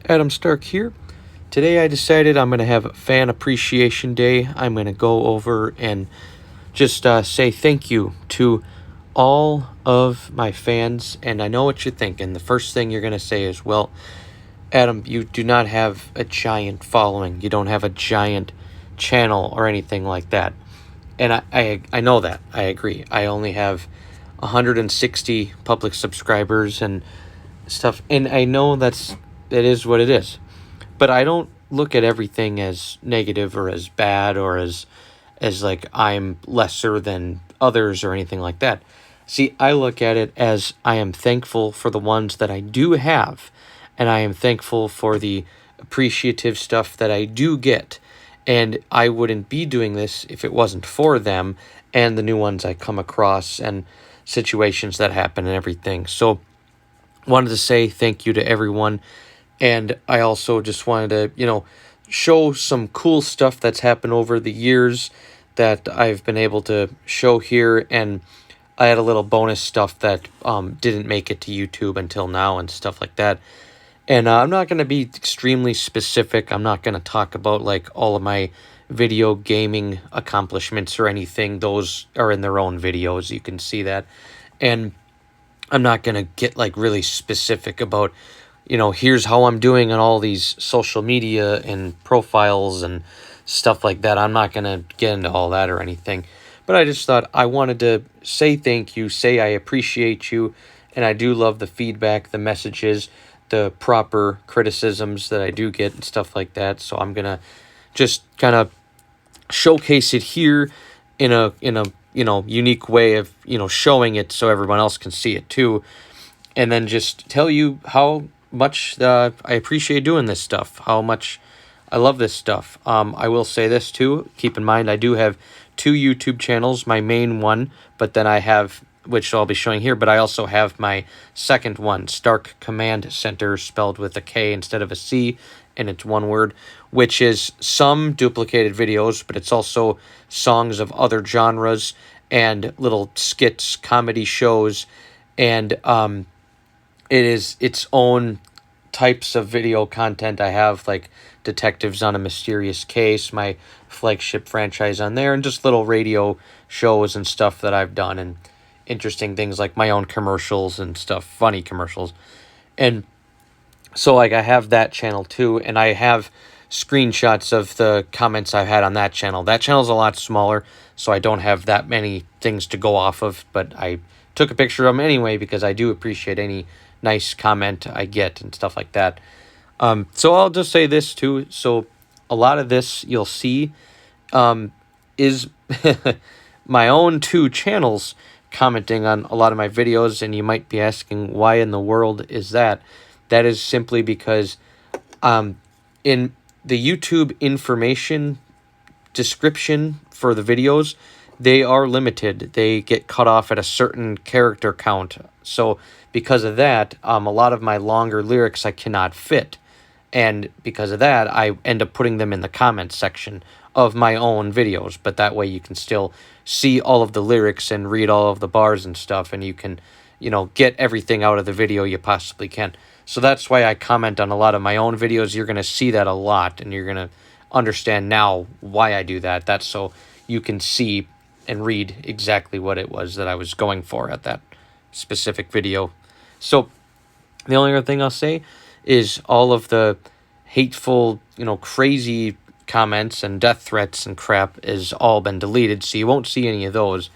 Adam Stark here. Today I decided I'm going to have Fan Appreciation Day. I'm going to go over and just say thank you to all of my fans. And I know what you're thinking. The first thing you're going to say is, well, Adam, you do not have a giant following. You don't have a giant channel or anything like that. And I know that. I agree. I only have 160 public subscribers and stuff. And I know that is what it is. But I don't look at everything as negative or as bad or as like I'm lesser than others or anything like that. See, I look at it as I am thankful for the ones that I do have, and I am thankful for the appreciative stuff that I do get. And I wouldn't be doing this if it wasn't for them and the new ones I come across and situations that happen and everything. So wanted to say thank you to everyone. And I also just wanted to, show some cool stuff that's happened over the years that I've been able to show here. And I had a little bonus stuff that didn't make it to YouTube until now and stuff like that. And I'm not going to be extremely specific. I'm not going to talk about like all of my video gaming accomplishments or anything. Those are in their own videos. You can see that. And I'm not going to get like really specific about, here's how I'm doing on all these social media and profiles and stuff like that. I'm not going to get into all that or anything. But I just thought I wanted to say thank you, say I appreciate you, and I do love the feedback, the messages, the proper criticisms that I do get and stuff like that. So I'm going to just kind of showcase it here in a unique way of, showing it so everyone else can see it too. And then just tell you how much I appreciate doing this stuff, how much I love this stuff. I will say this too. Keep in mind, I do have 2 YouTube channels, my main one, but then I have, which I'll be showing here, but I also have my second one, Stark Command Center, spelled with a K instead of a C, and it's one word, which is some duplicated videos, but it's also songs of other genres and little skits, comedy shows, and it is its own types of video content. I have like Detectives on a Mysterious Case, my flagship franchise on there, and just little radio shows and stuff that I've done, and interesting things like my own commercials and stuff, funny commercials. And so like I have that channel too, and I have screenshots of the comments I've had on that channel. That channel's a lot smaller, so I don't have that many things to go off of, but I took a picture of them anyway because I do appreciate any nice comment I get and stuff like that. So I'll just say this too. So a lot of this you'll see is my own 2 channels commenting on a lot of my videos, and you might be asking why in the world is that? That is simply because in the YouTube information description for the videos, they are limited. They get cut off at a certain character count. So because of that, a lot of my longer lyrics I cannot fit. And because of that, I end up putting them in the comments section of my own videos. But that way you can still see all of the lyrics and read all of the bars and stuff. And you can, get everything out of the video you possibly can. So that's why I comment on a lot of my own videos. You're going to see that a lot. And you're going to understand now why I do that. That's so you can see and read exactly what it was that I was going for at that specific video. So the only other thing I'll say is all of the hateful, crazy comments and death threats and crap is all been deleted, so you won't see any of those.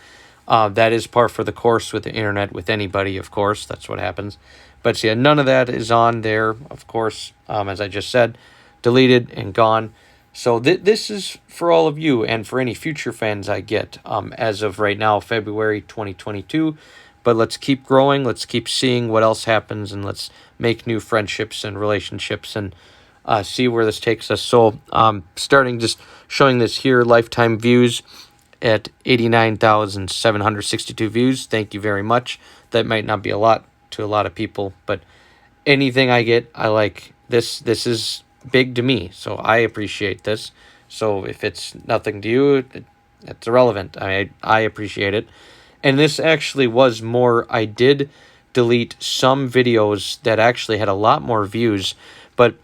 That is par for the course with the internet, with anybody, of course. That's what happens. But yeah, none of that is on there, of course, as I just said, deleted and gone. So this is for all of you and for any future fans I get as of right now, February 2022. But let's keep growing. Let's keep seeing what else happens, and let's make new friendships and relationships and see where this takes us. So starting just showing this here, lifetime views at 89,762 views. Thank you very much. That might not be a lot to a lot of people, but anything I get, I like. This is big to me, so I appreciate this. So if it's nothing to you, it's irrelevant. I appreciate it. And this actually was more, I did delete some videos that actually had a lot more views, but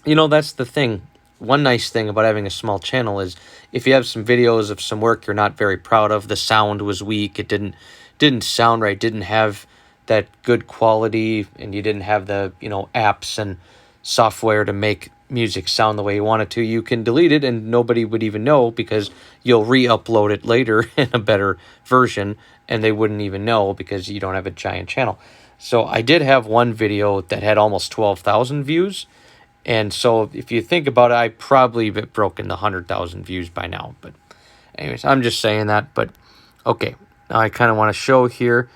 You know, that's the thing. One nice thing about having a small channel is if you have some videos of some work you're not very proud of, the sound was weak, it didn't sound right, didn't have that good quality, and you didn't have the, apps and software to make music sound the way you want it to, you can delete it and nobody would even know because you'll re-upload it later in a better version and they wouldn't even know because you don't have a giant channel. So I did have one video that had almost 12,000 views. And so if you think about it, I probably have broken the 100,000 views by now. But anyways, I'm just saying that. But okay, now I kind of want to show here.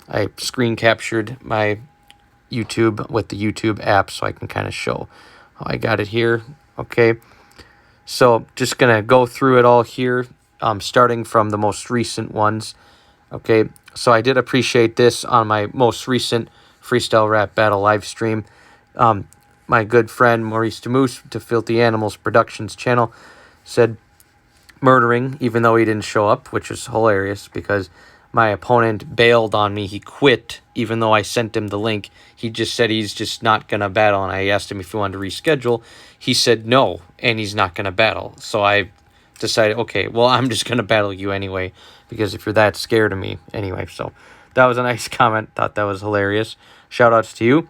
I screen captured my YouTube with the YouTube app so I can kind of show. I got it here. Okay, so just going to go through it all here, starting from the most recent ones. Okay, so I did appreciate this on my most recent freestyle rap battle live stream. My good friend Maurice DeMoose to Filthy Animals Productions channel said murdering, even though he didn't show up, which was hilarious because my opponent bailed on me. He quit, even though I sent him the link. He just said he's just not going to battle, and I asked him if he wanted to reschedule. He said no, and he's not going to battle. So I decided, okay, well, I'm just going to battle you anyway, because if you're that scared of me. Anyway, so that was a nice comment. Thought that was hilarious. Shout-outs to you.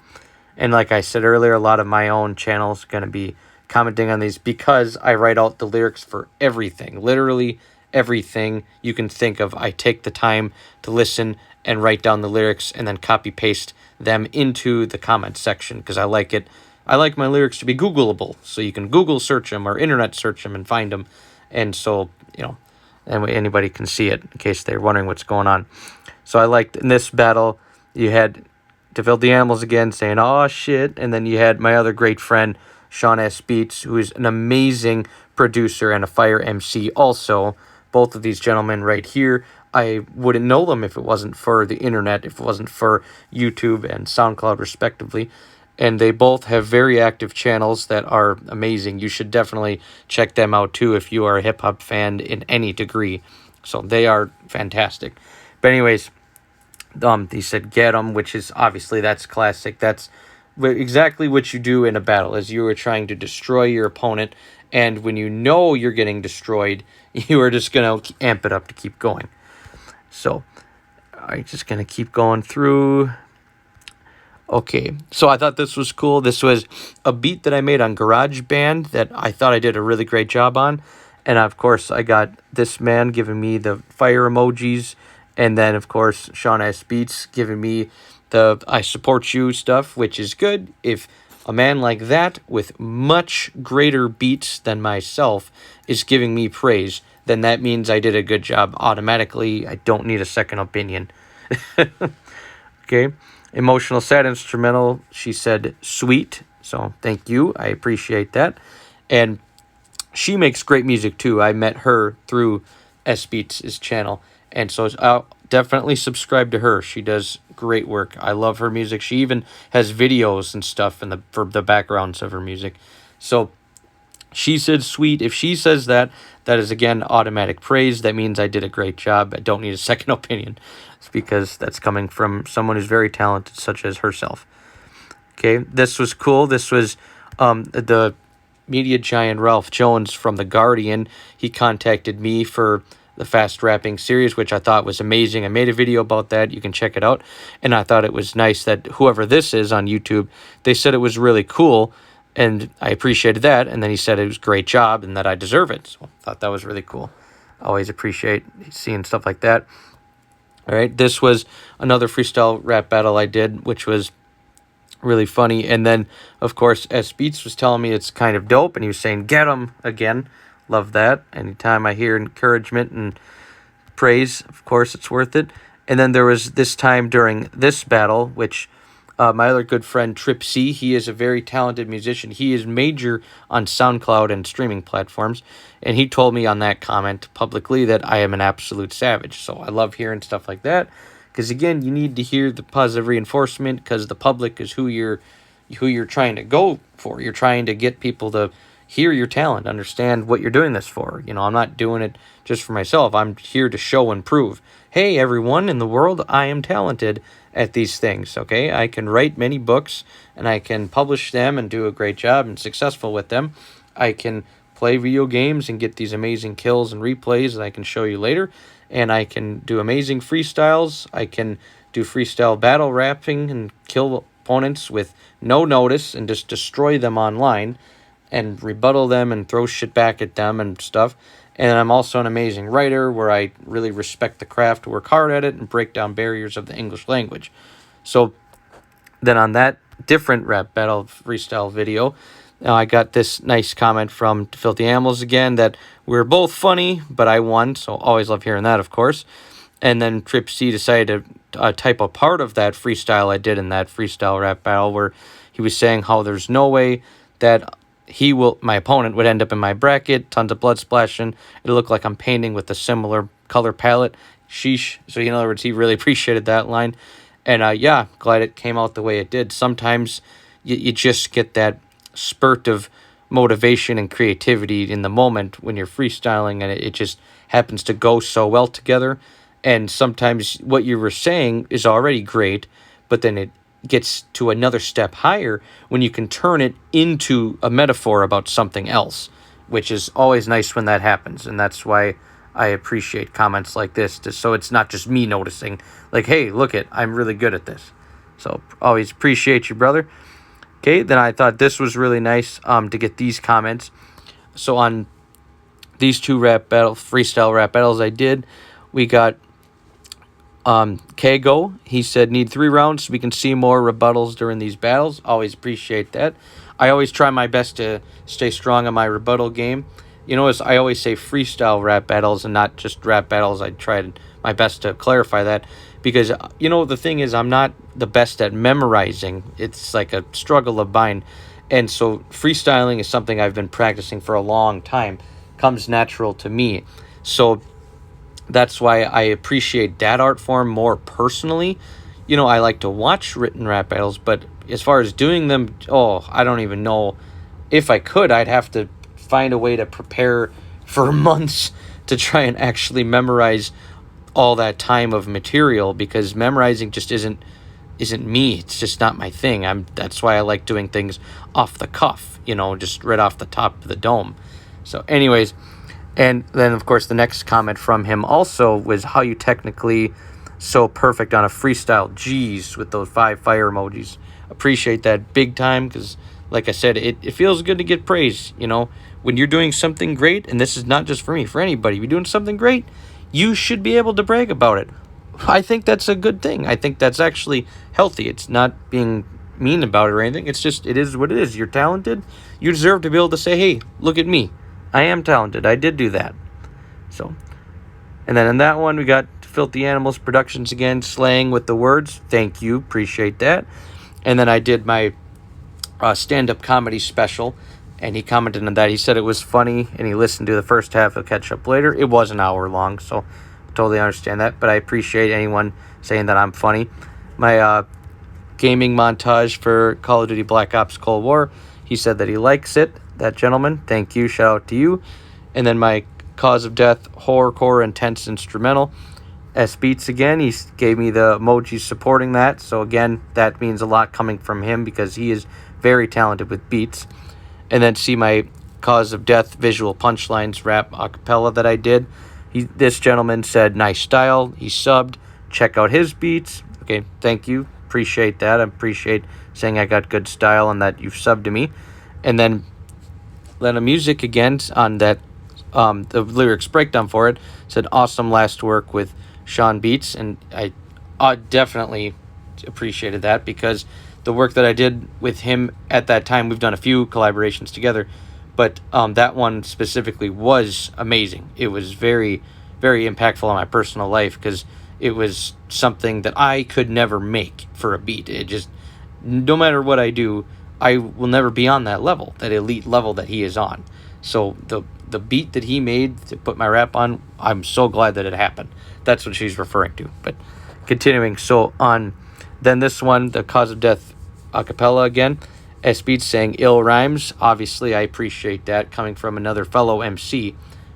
And like I said earlier, a lot of my own channels going to be commenting on these because I write out the lyrics for everything. Literally everything you can think of. I take the time to listen and write down the lyrics and then copy paste them into the comment section because I like it. I like my lyrics to be Googleable, so you can Google search them or internet search them and find them. And so, and anybody can see it in case they're wondering what's going on. So I liked in this battle, you had To Filthy Animals again saying, "Oh shit," and then you had my other great friend, Sean S. Beats, who is an amazing producer and a fire MC also. Both of these gentlemen right here, I wouldn't know them if it wasn't for the internet, if it wasn't for YouTube and SoundCloud respectively. And they both have very active channels that are amazing. You should definitely check them out too if you are a hip-hop fan in any degree. So they are fantastic. But anyways, he said get 'em, which is obviously that's classic. That's exactly what you do in a battle, is you are trying to destroy your opponent, and when you know you're getting destroyed, you are just going to amp it up to keep going. So I'm just going to keep going through. Okay, so I thought this was cool. This was a beat that I made on GarageBand that I thought I did a really great job on. And of course, I got this man giving me the fire emojis. And then, of course, Sean S. Beats giving me the I support you stuff, which is good. If a man like that with much greater beats than myself is giving me praise, then that means I did a good job automatically. I don't need a second opinion. Okay. Emotional Sad Instrumental, she said sweet. So thank you. I appreciate that. And she makes great music too. I met her through S Beats' channel. And so I'll definitely subscribe to her. She does great work. I love her music. She even has videos and stuff for the backgrounds of her music. So she said sweet. If she says that, that is, again, automatic praise. That means I did a great job. I don't need a second opinion. It's because that's coming from someone who's very talented, such as herself. Okay, this was cool. This was the media giant Ralph Jones from The Guardian. He contacted me for the fast rapping series, which I thought was amazing. I made a video about that. You can check it out. And I thought it was nice that whoever this is on YouTube, they said it was really cool. And I appreciated that. And then he said it was a great job and that I deserve it. So I thought that was really cool. I always appreciate seeing stuff like that. All right. This was another freestyle rap battle I did, which was really funny. And then, of course, S Beats was telling me it's kind of dope. And he was saying, get 'em again. Love that. Anytime I hear encouragement and praise, of course, it's worth it. And then there was this time during this battle, which my other good friend Trip C, he is a very talented musician. He is major on SoundCloud and streaming platforms. And he told me on that comment publicly that I am an absolute savage. So I love hearing stuff like that. Because again, you need to hear the positive reinforcement because the public is who you're trying to go for. You're trying to get people to hear your talent, understand what you're doing this for. You know, I'm not doing it just for myself. I'm here to show and prove, hey, everyone in the world, I am talented at these things, okay? I can write many books, and I can publish them and do a great job and successful with them. I can play video games and get these amazing kills and replays that I can show you later. And I can do amazing freestyles. I can do freestyle battle rapping and kill opponents with no notice and just destroy them online and rebuttal them and throw shit back at them and stuff. And I'm also an amazing writer where I really respect the craft, work hard at it, and break down barriers of the English language. So then on that different rap battle freestyle video, I got this nice comment from Filthy Animals again that we're both funny, but I won, so always love hearing that, of course. And then Trip C decided to type a part of that freestyle I did in that freestyle rap battle where he was saying how there's no way that my opponent would end up in my bracket, tons of blood splashing. It'll look like I'm painting with a similar color palette. Sheesh. So in other words, he really appreciated that line. And yeah, glad it came out the way it did. Sometimes you just get that spurt of motivation and creativity in the moment when you're freestyling, and it just happens to go so well together. And sometimes what you were saying is already great, but then it gets to another step higher when you can turn it into a metaphor about something else, which is always nice when that happens. And that's why I appreciate comments like this, so it's not just me noticing, like, hey, look I'm really good at this. So always appreciate you, brother. Okay, then I thought this was really nice to get these comments. So on these two freestyle rap battles I did, we got Kago. He said, need 3 rounds so we can see more rebuttals during these battles. Always appreciate that. I always try my best to stay strong on my rebuttal game. You know, as I always say, freestyle rap battles and not just rap battles. I tried my best to clarify that because, you know, the thing is I'm not the best at memorizing. It's like a struggle of mine. And so freestyling is something I've been practicing for a long time. Comes natural to me. So that's why I appreciate that art form more personally. You know, I like to watch written rap battles, but as far as doing them, I don't even know. If I could, I'd have to find a way to prepare for months to try and actually memorize all that time of material, because memorizing just isn't me. It's just not my thing. That's why I like doing things off the cuff, you know, just right off the top of the dome. So anyways, and then of course the next comment from him also was how you technically so perfect on a freestyle. Jeez, with those 5 fire emojis. Appreciate that big time, because like I said, it feels good to get praise, you know. When you're doing something great, and this is not just for me, for anybody, if you're doing something great, you should be able to brag about it. I think that's a good thing. I think that's actually healthy. It's not being mean about it or anything. It's just, it is what it is. You're talented. You deserve to be able to say, hey, look at me. I am talented. I did do that. So, and then in that one, we got Filthy Animals Productions again, slaying with the words. Thank you. Appreciate that. And then I did my stand-up comedy special, and he commented on that. He said it was funny, and he listened to the first half. He'll catch up later. It was an hour long, so totally understand that. But I appreciate anyone saying that I'm funny. My gaming montage for Call of Duty Black Ops Cold War, he said that he likes it. That gentleman, thank you. Shout out to you. And then my Cause of Death horrorcore intense instrumental. S Beats again, he gave me the emojis supporting that. So again, that means a lot coming from him because he is very talented with beats. And then see my Cause of Death visual punchlines rap acapella that I did. This gentleman said, nice style. He subbed. Check out his beats. Okay, thank you. Appreciate that. I appreciate saying I got good style and that you've subbed to me. And then a music again on that, the lyrics breakdown for it said, awesome last work with Sean Beats. And I definitely appreciated that because the work that I did with him at that time, we've done a few collaborations together, but that one specifically was amazing. It was very, very impactful on my personal life because it was something that I could never make for a beat. It just, no matter what I do, I will never be on that level, that elite level that he is on. So the beat that he made to put my rap on, I'm so glad that it happened. That's what she's referring to. But continuing, so on, then this one, the Cause of Death acapella again, S Beats saying ill rhymes. Obviously, I appreciate that coming from another fellow MC,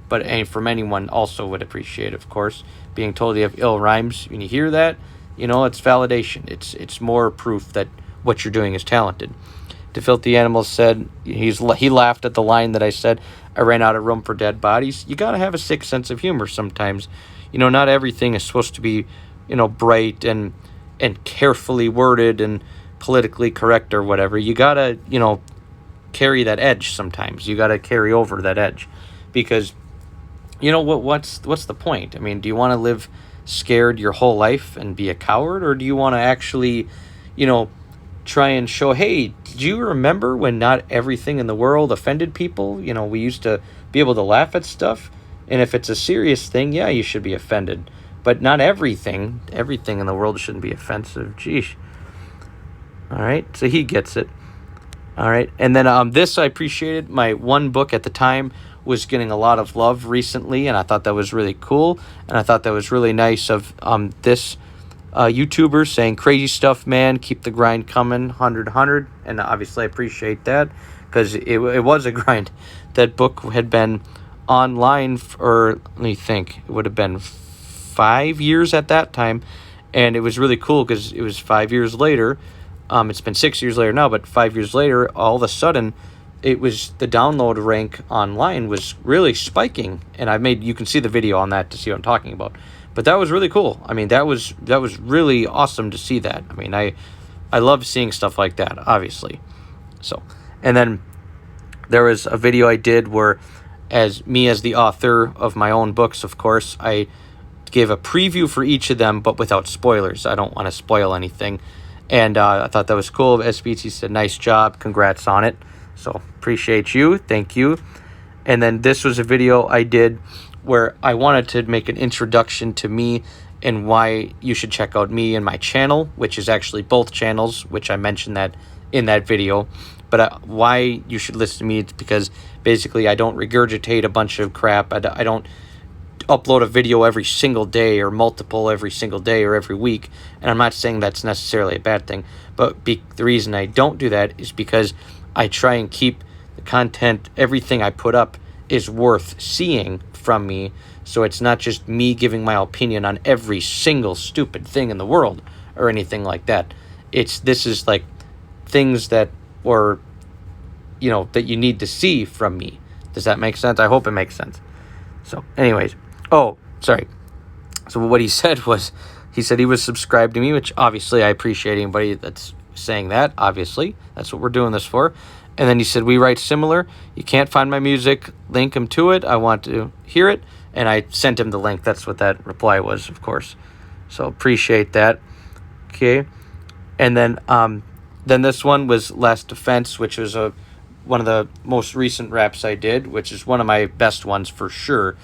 but from anyone also would appreciate, of course, being told you have ill rhymes. When you hear that, it's validation. It's more proof that what you're doing is talented. The Filthy Animals said he laughed at the line that I said, I ran out of room for dead bodies. You got to have a sick sense of humor sometimes. Not everything is supposed to be, bright and carefully worded and politically correct or whatever. You got to, carry that edge sometimes. You got to carry over that edge because, what's the point? I mean, do you want to live scared your whole life and be a coward, or do you want to actually, try and show, hey, do you remember when not everything in the world offended people? We used to be able to laugh at stuff, and if it's a serious thing, yeah, you should be offended, but not everything in the world shouldn't be offensive. Geesh. All right, so he gets it. All right, and then this I appreciated. My one book at the time was getting a lot of love recently, and I thought that was really cool, and I thought that was really nice of this YouTuber saying, crazy stuff, man, keep the grind coming, 100, and obviously I appreciate that, because it was a grind. That book had been online for, let me think, it would have been 5 years at that time, and it was really cool, because it was 5 years later. It's been 6 years later now, but 5 years later, all of a sudden, it was the download rank online was really spiking, and you can see the video on that to see what I'm talking about. But that was really cool. I mean, that was really awesome to see that. I mean, I love seeing stuff like that, obviously. So, and then there was a video I did where, as the author of my own books, of course, I gave a preview for each of them, but without spoilers. I don't want to spoil anything. And I thought that was cool. SBT said, nice job. Congrats on it. So, appreciate you. Thank you. And then this was a video I did where I wanted to make an introduction to me and why you should check out me and my channel, which is actually both channels, which I mentioned that in that video. But why you should listen to me, it's because basically I don't regurgitate a bunch of crap. I don't upload a video every single day or multiple every single day or every week. And I'm not saying that's necessarily a bad thing. But the reason I don't do that is because I try and keep the content, everything I put up is worth seeing from me, so it's not just me giving my opinion on every single stupid thing in the world or anything like that. This is like things that that you need to see from me. Does that make sense? I hope it makes sense. So anyways, oh, sorry. So what he said was, he said he was subscribed to me, which obviously I appreciate anybody that's saying that. Obviously, that's what we're doing this for. And then he said, we write similar. You can't find my music. Link him to it. I want to hear it. And I sent him the link. That's what that reply was, of course. So appreciate that. Okay. And then this one was Last Defense, which was one of the most recent raps I did, which is one of my best ones for sure.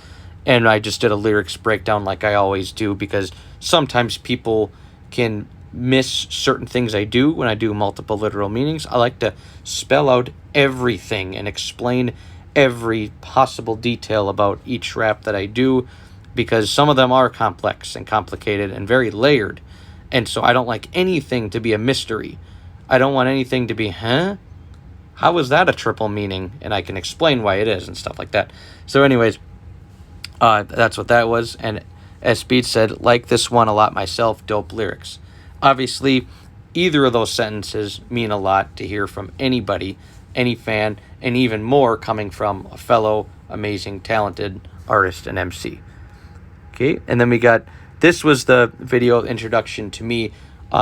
And I just did a lyrics breakdown like I always do, because sometimes people can miss certain things I do when I do multiple literal meanings. I like to spell out everything and explain every possible detail about each rap that I do, because some of them are complex and complicated and very layered. And so I don't like anything to be a mystery. I don't want anything to be, how is that a triple meaning? And I can explain why it is and stuff like that. So anyways, that's what that was. And S Beat said, like this one a lot myself, dope lyrics. Obviously, either of those sentences mean a lot to hear from anybody, any fan, and even more coming from a fellow amazing, talented artist and MC. Okay, and then this was the video introduction to me.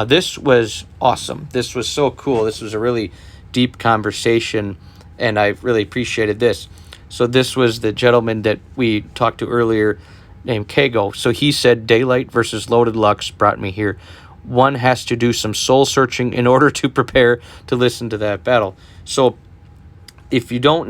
This was awesome. This was so cool. This was a really deep conversation, and I really appreciated this. So this was the gentleman that we talked to earlier named Kago. So he said, Daylight versus Loaded Lux brought me here. One has to do some soul searching in order to prepare to listen to that battle. So if you didn't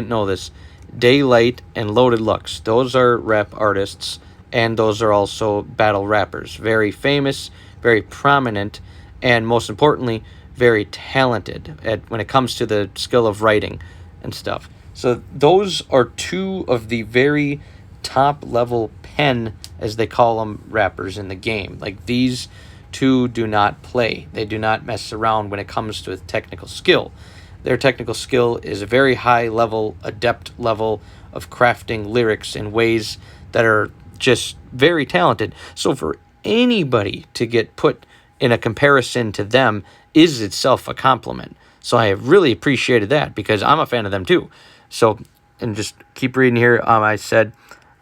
know this, Daylight and Loaded Lux, those are rap artists, and those are also battle rappers. Very famous, very prominent, and most importantly, very talented when it comes to the skill of writing and stuff. So those are two of the very top level pen, as they call them, rappers in the game. Like these two do not play. They do not mess around when it comes to technical skill. Their technical skill is a very high level, adept level of crafting lyrics in ways that are just very talented. So for anybody to get put in a comparison to them is itself a compliment. So I have really appreciated that because I'm a fan of them too. So, and just keep reading here. I said,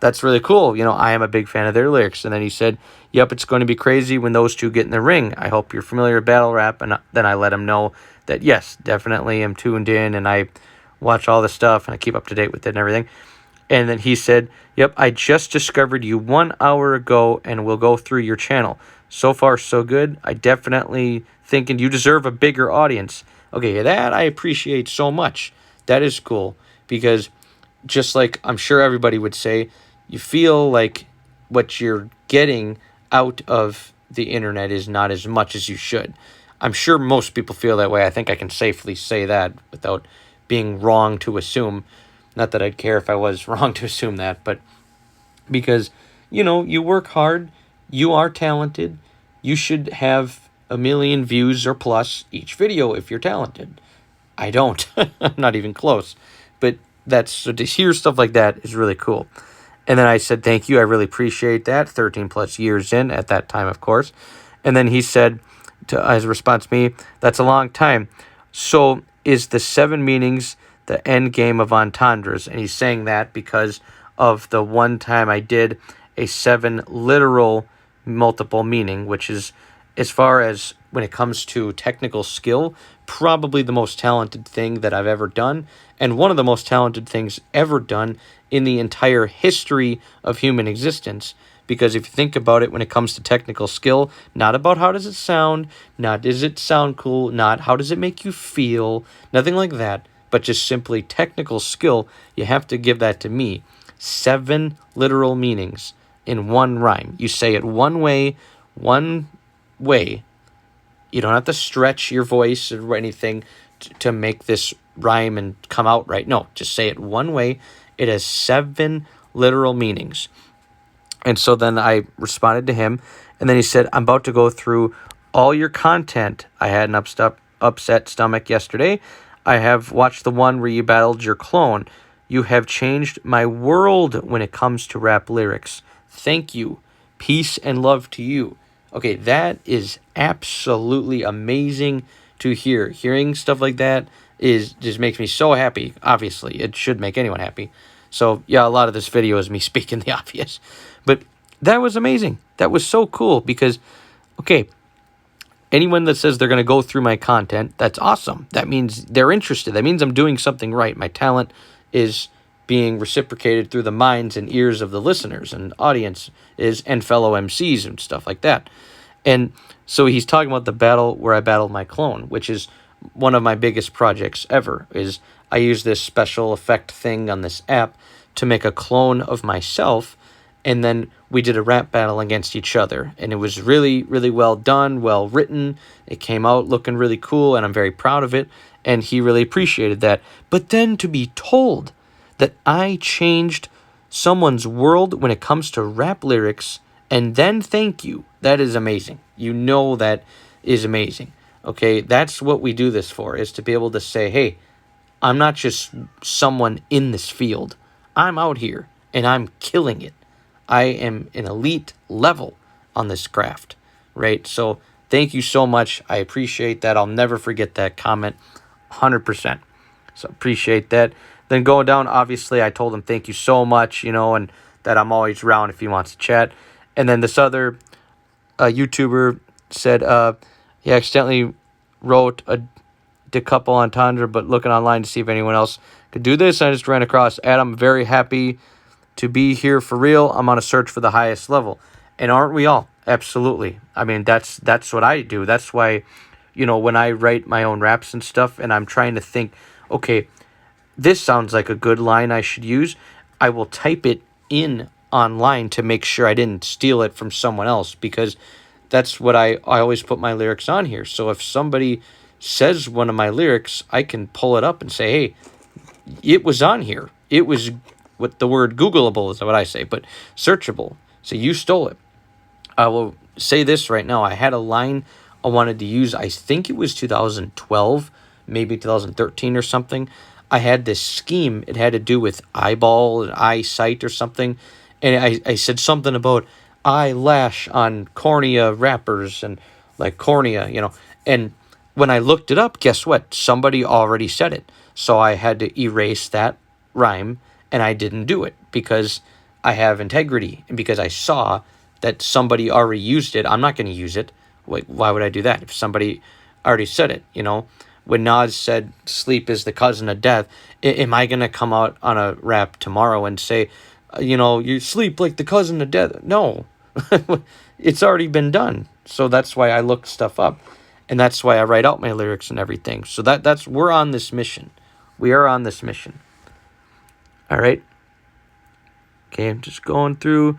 that's really cool. I am a big fan of their lyrics. And then he said, yep, it's going to be crazy when those two get in the ring. I hope you're familiar with battle rap. And then I let him know that, yes, definitely am tuned in and I watch all the stuff and I keep up to date with it and everything. And then he said, yep, I just discovered you 1 hour ago and will go through your channel. So far, so good. I definitely thinking you deserve a bigger audience. Okay, that I appreciate so much. That is cool because just like I'm sure everybody would say, you feel like what you're getting out of the internet is not as much as you should. I'm sure most people feel that way. I think I can safely say that without being wrong to assume. Not that I'd care if I was wrong to assume that, but because, you work hard, you are talented, you should have 1 million views or plus each video if you're talented. I don't. I'm not even close. But so to hear stuff like that is really cool. And then I said, thank you. I really appreciate that. 13 plus years in at that time, of course. And then he said, as a response to me, that's a long time. So is the 7 meanings the end game of entendres? And he's saying that because of the one time I did a 7 literal multiple meaning, which is, as far as when it comes to technical skill, probably the most talented thing that I've ever done, and one of the most talented things ever done in the entire history of human existence. Because if you think about it, when it comes to technical skill, not about how does it sound, not does it sound cool, not how does it make you feel, nothing like that, but just simply technical skill, you have to give that to me. 7 literal meanings in one rhyme. You say it one way. You don't have to stretch your voice or anything to make this rhyme and come out right. No, just say it one way. It has 7 literal meanings. And so then I responded to him, and then he said, I'm about to go through all your content. I had an upset stomach yesterday. I have watched the one where you battled your clone. You have changed my world when it comes to rap lyrics. Thank you. Peace and love to you. Okay, that is absolutely amazing to hear. Hearing stuff like that just makes me so happy. Obviously, it should make anyone happy. So, yeah, a lot of this video is me speaking the obvious. But that was amazing. That was so cool because, okay, anyone that says they're going to go through my content, that's awesome. That means they're interested. That means I'm doing something right. My talent is being reciprocated through the minds and ears of the listeners and audience and fellow MCs and stuff like that. And so he's talking about the battle where I battled my clone, which is one of my biggest projects ever. Is I use this special effect thing on this app to make a clone of myself, and then we did a rap battle against each other, and it was really, really well done, well written. It came out looking really cool, and I'm very proud of it, and he really appreciated that. But then to be told that I changed someone's world when it comes to rap lyrics, and then thank you, that is amazing. That is amazing. Okay, that's what we do this for, is to be able to say, hey, I'm not just someone in this field. I'm out here, and I'm killing it. I am an elite level on this craft, right? So thank you so much. I appreciate that. I'll never forget that comment, 100%. So appreciate that. Then going down, obviously, I told him thank you so much, and that I'm always around if he wants to chat. And then this other YouTuber said he accidentally wrote a decouple entendre, but looking online to see if anyone else could do this. I just ran across Adam. Very happy to be here for real. I'm on a search for the highest level. And aren't we all? Absolutely. I mean, that's what I do. That's why, when I write my own raps and stuff and I'm trying to think, okay, this sounds like a good line I should use, I will type it in online to make sure I didn't steal it from someone else, because that's what I always put my lyrics on here. So if somebody says one of my lyrics, I can pull it up and say, hey, it was on here. It was what the word Googleable is what I say, but searchable. So you stole it. I will say this right now. I had a line I wanted to use. I think it was 2012, maybe 2013 or something. I had this scheme. It had to do with eyeball and eyesight or something. And I said something about eyelash on cornea wrappers and like cornea, And when I looked it up, guess what? Somebody already said it. So I had to erase that rhyme, and I didn't do it because I have integrity and because I saw that somebody already used it. I'm not going to use it. Why would I do that if somebody already said it? When Nas said sleep is the cousin of death, am I going to come out on a rap tomorrow and say, you sleep like the cousin of death? No, it's already been done. So that's why I look stuff up. And that's why I write out my lyrics and everything. So we're on this mission. We are on this mission. All right. Okay, I'm just going through.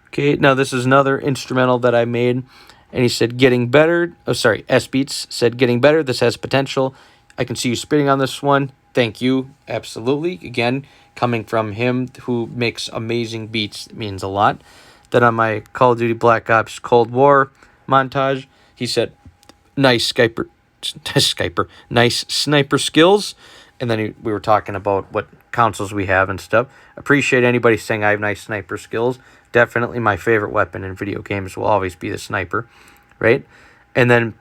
Okay, now this is another instrumental that I made. And he said, getting better. Oh, sorry, S-Beats said, getting better. This has potential. I can see you spitting on this one. Thank you. Absolutely. Again, coming from him who makes amazing beats, it means a lot. Then on my Call of Duty Black Ops Cold War montage, he said, nice sniper skills. And then we were talking about what consoles we have and stuff. Appreciate anybody saying I have nice sniper skills. Definitely my favorite weapon in video games will always be the sniper, right? And then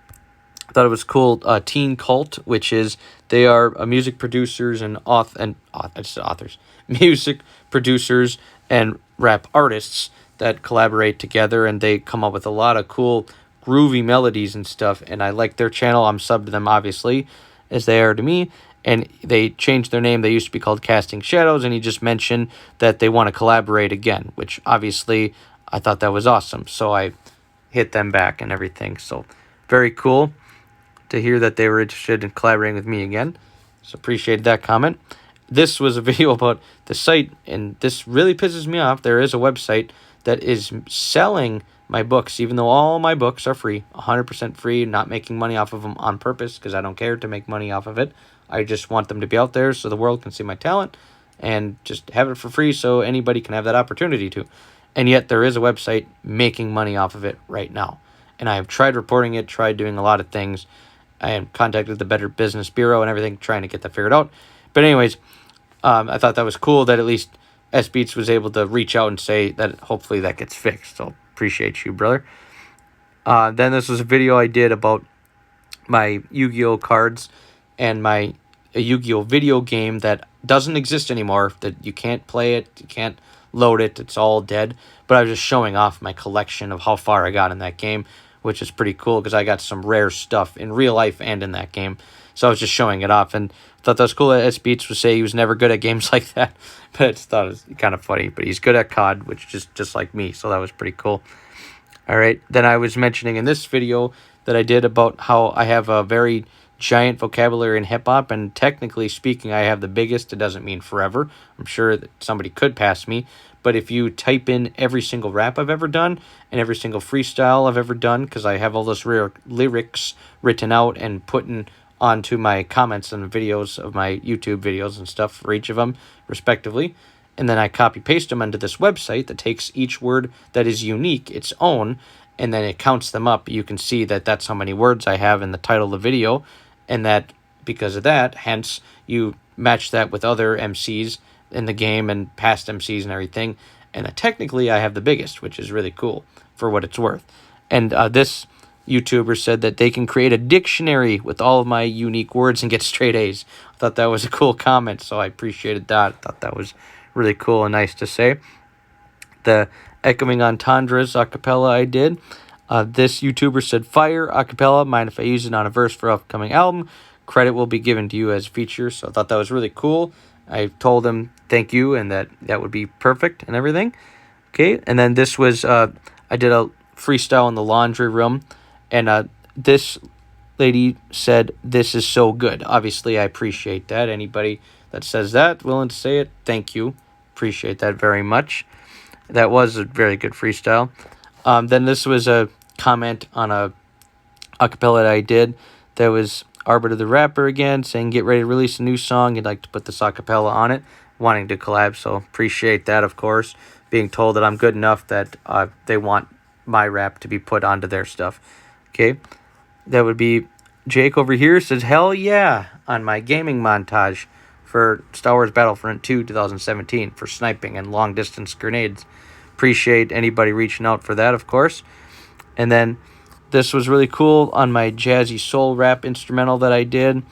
I thought it was cool, Teen Cult, which is they are music producers and music producers and rap artists that collaborate together, and they come up with a lot of cool groovy melodies and stuff, and I like their channel. I'm subbed to them, obviously, as they are to me, and they changed their name. They used to be called Casting Shadows, and he just mentioned that they want to collaborate again, which obviously I thought that was awesome, so I hit them back and everything. So very cool to hear that they were interested in collaborating with me again, so appreciated that comment. This was a video about the site, and this really pisses me off. There is a website that is selling my books, even though all my books are free, 100% free, not making money off of them on purpose because I don't care to make money off of it. I just want them to be out there so the world can see my talent and just have it for free so anybody can have that opportunity to. And yet there is a website making money off of it right now. And I have tried reporting it, tried doing a lot of things. I have contacted the Better Business Bureau and everything, trying to get that figured out. But anyways, I thought that was cool that at least S-Beats was able to reach out and say that hopefully that gets fixed. So appreciate you, brother. Then this was a video I did about my Yu-Gi-Oh cards and my Yu-Gi-Oh video game that doesn't exist anymore, that you can't play it, you can't load it, it's all dead. But I was just showing off my collection of how far I got in that game, which is pretty cool because I got some rare stuff in real life and in that game. So I was just showing it off, and thought that was cool that S-Beats would say he was never good at games like that. But I just thought it was kind of funny. But he's good at COD, which is just like me, so that was pretty cool. All right, then I was mentioning in this video that I did about how I have a very giant vocabulary in hip-hop, and technically speaking, I have the biggest. It doesn't mean forever. I'm sure that somebody could pass me, but if you type in every single rap I've ever done and every single freestyle I've ever done, because I have all those lyrics written out and put onto my comments and videos of my YouTube videos and stuff for each of them, respectively, and then I copy-paste them onto this website that takes each word that is unique, its own, and then it counts them up. You can see that that's how many words I have in the title of the video, and that because of that, hence, you match that with other MCs in the game and past MCs and everything, and technically I have the biggest, which is really cool for what it's worth. And this YouTuber said that they can create a dictionary with all of my unique words and get straight A's. I thought that was a cool comment, so I appreciated that. I thought that was really cool and nice to say. The Echoing Entendres acapella I did. This YouTuber said, fire acapella, mind if I use it on a verse for upcoming album? Credit will be given to you as feature. So I thought that was really cool. I told him thank you and that would be perfect and everything. Okay, and then this was, I did a freestyle in the laundry room, and this lady said, this is so good. Obviously, I appreciate that. Anybody that says that, willing to say it, thank you. Appreciate that very much. That was a very good freestyle. Then this was a comment on a acapella that I did. That was Arbiter the Rapper again, saying get ready to release a new song. He'd like to put this acapella on it, wanting to collab. So appreciate that, of course. Being told that I'm good enough that they want my rap to be put onto their stuff. Okay, that would be Jake over here says, hell yeah, on my gaming montage for Star Wars Battlefront 2 2017 for sniping and long distance grenades. Appreciate anybody reaching out for that, of course. And then this was really cool on my Jazzy Soul rap instrumental that I did.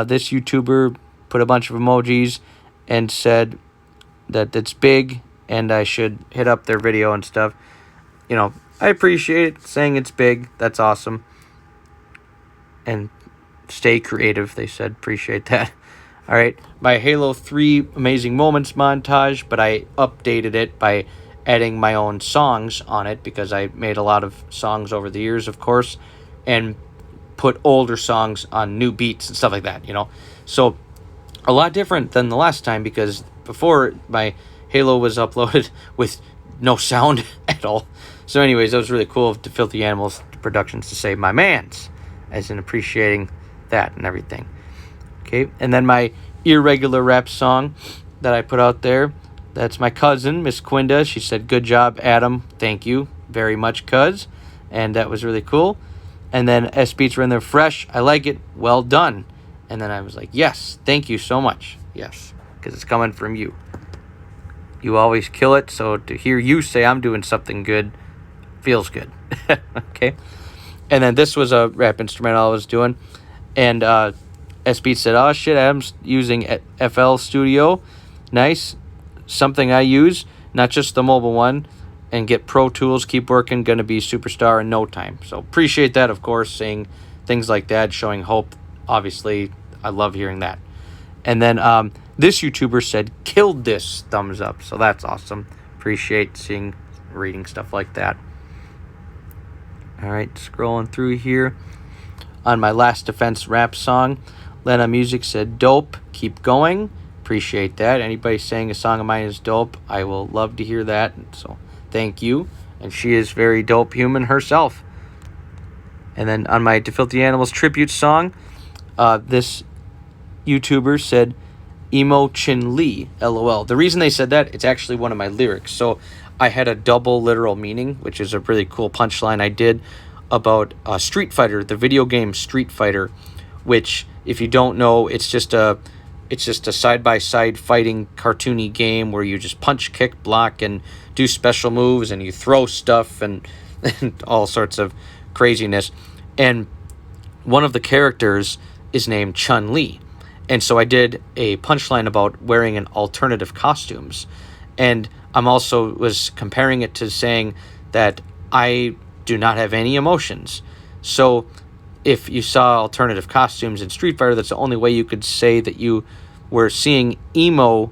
This YouTuber put a bunch of emojis and said that it's big and I should hit up their video and stuff. You know, I appreciate it, saying it's big. That's awesome. And stay creative, they said. Appreciate that. All right, my Halo 3 Amazing Moments montage, but I updated it by adding my own songs on it because I made a lot of songs over the years, of course, and put older songs on new beats and stuff like that, you know. So a lot different than the last time because before my Halo was uploaded with no sound at all. So anyways, that was really cool of the Filthy Animals Productions to say my mans, as in appreciating that and everything. Okay, and then my irregular rap song that I put out there, that's my cousin, Miss Quinda. She said, good job, Adam. Thank you very much, cuz. And that was really cool. And then S Beats were in there fresh. I like it. Well done. And then I was like, yes, thank you so much. Yes, because it's coming from you. You always kill it, so to hear you say I'm doing something good feels good. Okay? And then this was a rap instrumental I was doing. And S Beats said, oh shit, Adam's using FL Studio. Nice. Something I use, not just the mobile one, and get Pro Tools, keep working, gonna be superstar in no time. So appreciate that, of course, saying things like that, showing hope. Obviously, I love hearing that. And then this YouTuber said, killed this, thumbs up. So that's awesome. Appreciate reading stuff like that. All right, scrolling through here. On my Last Defense rap song, Lena Music said, dope, keep going. Appreciate that. Anybody saying a song of mine is dope, I will love to hear that. So thank you. And she is very dope human herself. And then on my To Filthy Animals tribute song, this YouTuber said, Emo Chin Lee, LOL. The reason they said that, it's actually one of my lyrics. So I had a double literal meaning, which is a really cool punchline I did about Street Fighter, the video game Street Fighter, which, if you don't know, it's just a side-by-side fighting cartoony game where you just punch, kick, block, and do special moves, and you throw stuff and all sorts of craziness. And one of the characters is named Chun-Li. And so I did a punchline about wearing an alternative costumes. And I'm also was comparing it to saying that I do not have any emotions. So if you saw alternative costumes in Street Fighter, that's the only way you could say that you were seeing emo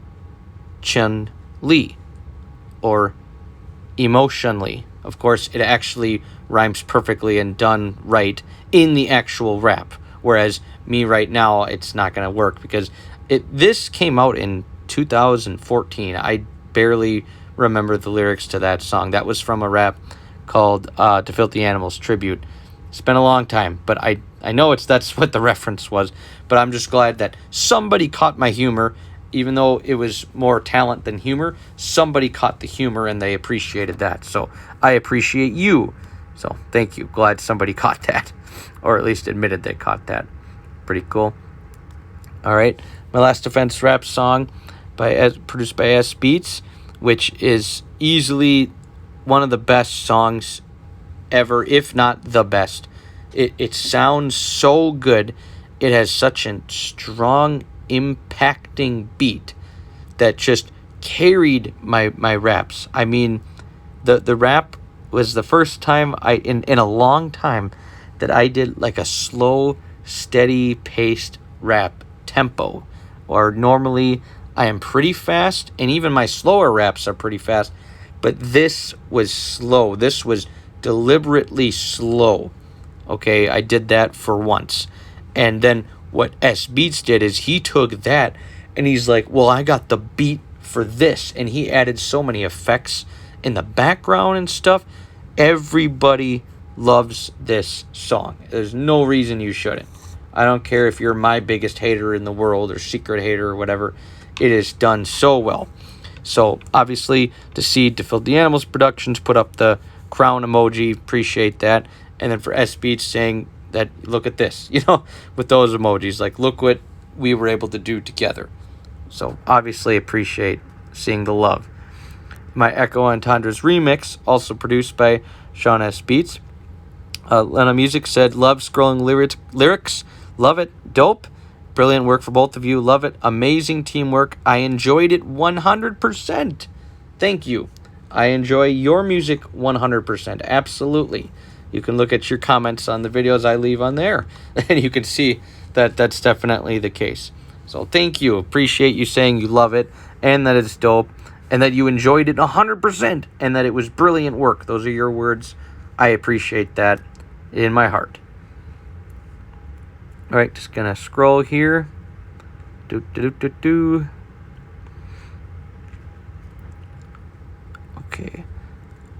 Chun-Li or emotionally. Of course, it actually rhymes perfectly and done right in the actual rap. Whereas me right now, it's not going to work because this came out in 2014. I barely remember the lyrics to that song. That was from a rap called To Filthy Animals Tribute. It's been a long time, but I know that's what the reference was. But I'm just glad that somebody caught my humor, even though it was more talent than humor. Somebody caught the humor and they appreciated that. So I appreciate you. So thank you. Glad somebody caught that, or at least admitted they caught that. Pretty cool. All right, my Last Defense rap song produced by S Beats, which is easily one of the best songs ever, if not the best. It sounds so good. It has such a strong, impacting beat that just carried my raps. I mean, the rap was the first time in a long time that I did like a slow, steady paced rap tempo. Or normally I am pretty fast, and even my slower raps are pretty fast. But this was slow. This was deliberately slow. Okay, I did that for once. And then what S Beats did is he took that and he's like, well, I got the beat for this. And he added so many effects in the background and stuff. Everybody loves this song. There's no reason you shouldn't. I don't care if you're my biggest hater in the world or secret hater or whatever. It is done so well. So obviously, to see To Filthy Animals Productions put up the crown emoji, appreciate that. And then for S Beats saying that, look at this, you know, with those emojis, like, look what we were able to do together. So obviously appreciate seeing the love. My Echo Entendres remix, also produced by Sean S. Beats. Lena Music said, love scrolling lyrics, love it, dope, brilliant work for both of you, love it, amazing teamwork, I enjoyed it 100%. Thank you. I enjoy your music 100%, absolutely. You can look at your comments on the videos I leave on there, and you can see that that's definitely the case. So thank you, appreciate you saying you love it, and that it's dope, and that you enjoyed it 100%, and that it was brilliant work. Those are your words. I appreciate that in my heart. All right, just going to scroll here. Okay.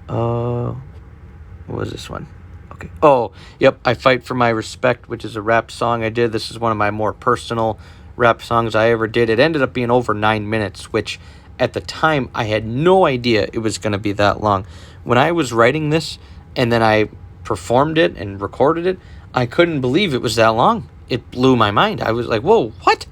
What was this one? Okay. Oh, yep. I Fight for My Respect, which is a rap song I did. This is one of my more personal rap songs I ever did. It ended up being over 9 minutes, which at the time I had no idea it was going to be that long. When I was writing this and then I performed it and recorded it, I couldn't believe it was that long. It blew my mind. I was like, whoa, what?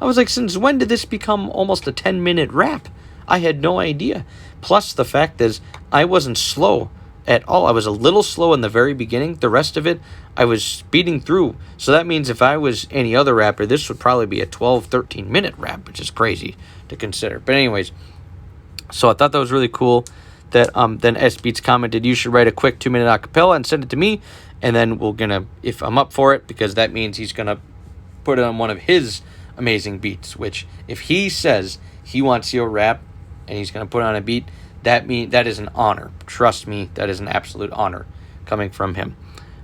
I was like, since when did this become almost a 10-minute rap? I had no idea. Plus, the fact is, I wasn't slow at all. I was a little slow in the very beginning. The rest of it, I was speeding through. So that means if I was any other rapper, this would probably be a 12, 13-minute rap, which is crazy to consider. But anyways, so I thought that was really cool that then S Beats commented, you should write a quick 2-minute acapella and send it to me. And then we're going to, if I'm up for it, because that means he's going to put it on one of his amazing beats, which if he says he wants your rap and he's going to put it on a beat, that is an honor. Trust me, that is an absolute honor coming from him,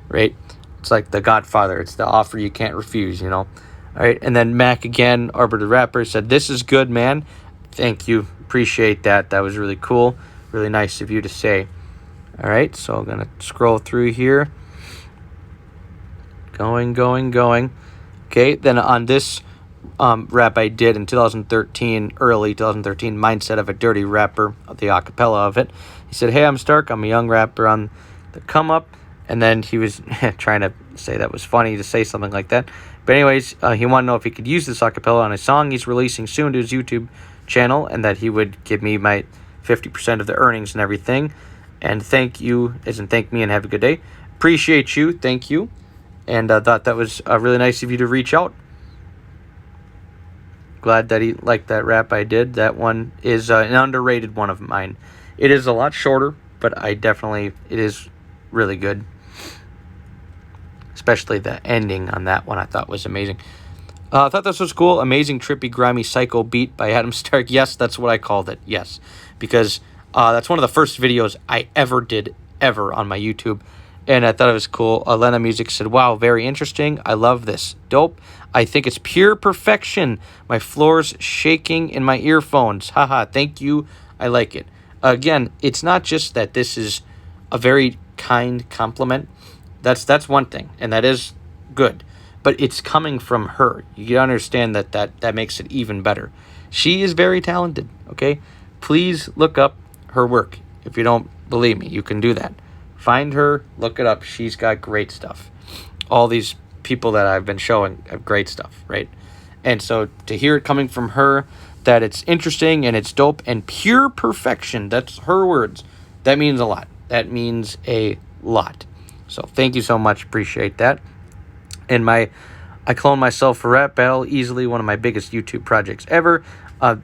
right? It's like The Godfather. It's the offer you can't refuse, you know? All right, and then Mac again, Arbor the Rapper, said, this is good, man. Thank you. Appreciate that. That was really cool. Really nice of you to say. All right, so I'm going to scroll through here. Going. Okay, then on this rap I did in 2013, early 2013, Mindset of a Dirty Rapper, the acapella of it. He said, hey, I'm Stark. I'm a young rapper on the come up. And then he was trying to say that was funny to say something like that. But anyways, he wanted to know if he could use this acapella on a song he's releasing soon to his YouTube channel, and that he would give me my 50% of the earnings and everything. And thank you, as in thank me and have a good day. Appreciate you. Thank you. And I thought that was really nice of you to reach out. Glad that he liked that rap I did. That one is an underrated one of mine. It is a lot shorter, but it is really good. Especially the ending on that one I thought was amazing. I thought this was cool. Amazing, trippy, grimy, psycho beat by Adam Stark. Yes, that's what I called it. Yes. Because that's one of the first videos I ever did on my YouTube. And I thought it was cool. Lena Music said, wow, very interesting. I love this. Dope. I think it's pure perfection. My floor's shaking in my earphones. Haha, thank you. I like it. Again, it's not just that this is a very kind compliment. That's one thing, and that is good. But it's coming from her. You understand that makes it even better. She is very talented, okay? Please look up her work. If you don't believe me, you can do that. Find her, look it up. She's got great stuff. All these people that I've been showing have great stuff, right? And so to hear it coming from her, that it's interesting and it's dope and pure perfection, that's her words, that means a lot. That means a lot. So thank you so much. Appreciate that. And I Clone Myself for Rap Battle, easily one of my biggest YouTube projects ever.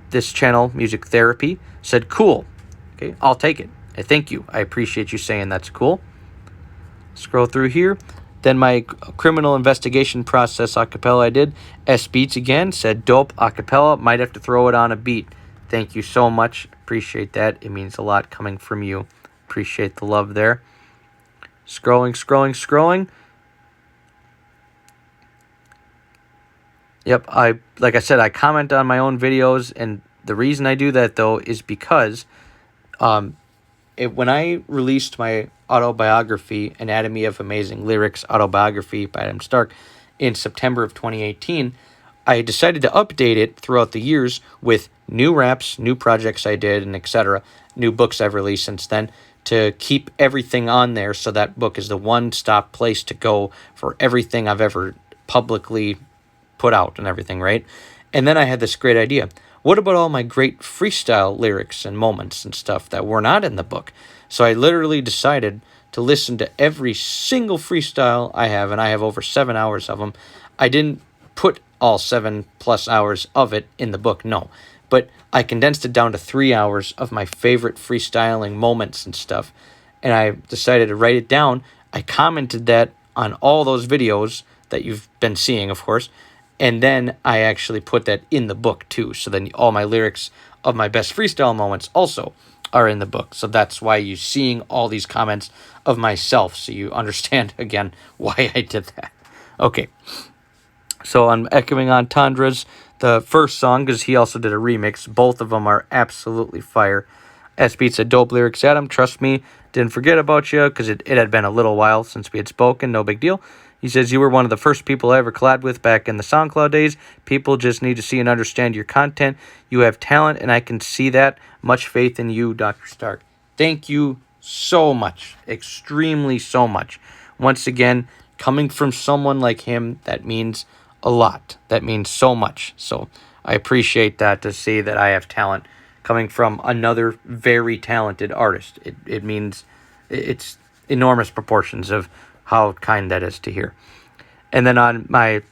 This channel, Music Therapy, said, cool. Okay, I'll take it. Thank you. I appreciate you saying that's cool. Scroll through here. Then my criminal investigation process acapella I did. S Beats again said, dope acapella. Might have to throw it on a beat. Thank you so much. Appreciate that. It means a lot coming from you. Appreciate the love there. Scrolling. Yep, like I said, I comment on my own videos, and the reason I do that, though, is because when I released my autobiography, Anatomy of Amazing Lyrics autobiography by Adam Stark, in September of 2018, I decided to update it throughout the years with new raps, new projects I did, and etc., new books I've released since then, to keep everything on there, so that book is the one-stop place to go for everything I've ever publicly put out and everything, right? And then I had this great idea. What about all my great freestyle lyrics and moments and stuff that were not in the book? So I literally decided to listen to every single freestyle I have, and I have over 7 hours of them. I didn't put all 7+ hours of it in the book, no. But I condensed it down to 3 hours of my favorite freestyling moments and stuff. And I decided to write it down. I commented that on all those videos that you've been seeing, of course. And then I actually put that in the book too. So then all my lyrics of my best freestyle moments also are in the book. So that's why you're seeing all these comments of myself. So you understand, again, why I did that. Okay. So I'm echoing on Tandra's, the first song, because he also did a remix. Both of them are absolutely fire. S-Beat said, dope lyrics, Adam. Trust me, didn't forget about you, because it had been a little while since we had spoken. No big deal. He says, you were one of the first people I ever collabed with back in the SoundCloud days. People just need to see and understand your content. You have talent, and I can see that. Much faith in you, Dr. Stark. Thank you so much. Extremely so much. Once again, coming from someone like him, that means a lot. That means so much. So I appreciate that, to see that I have talent coming from another very talented artist. It means it's enormous proportions of how kind that is to hear. And then on my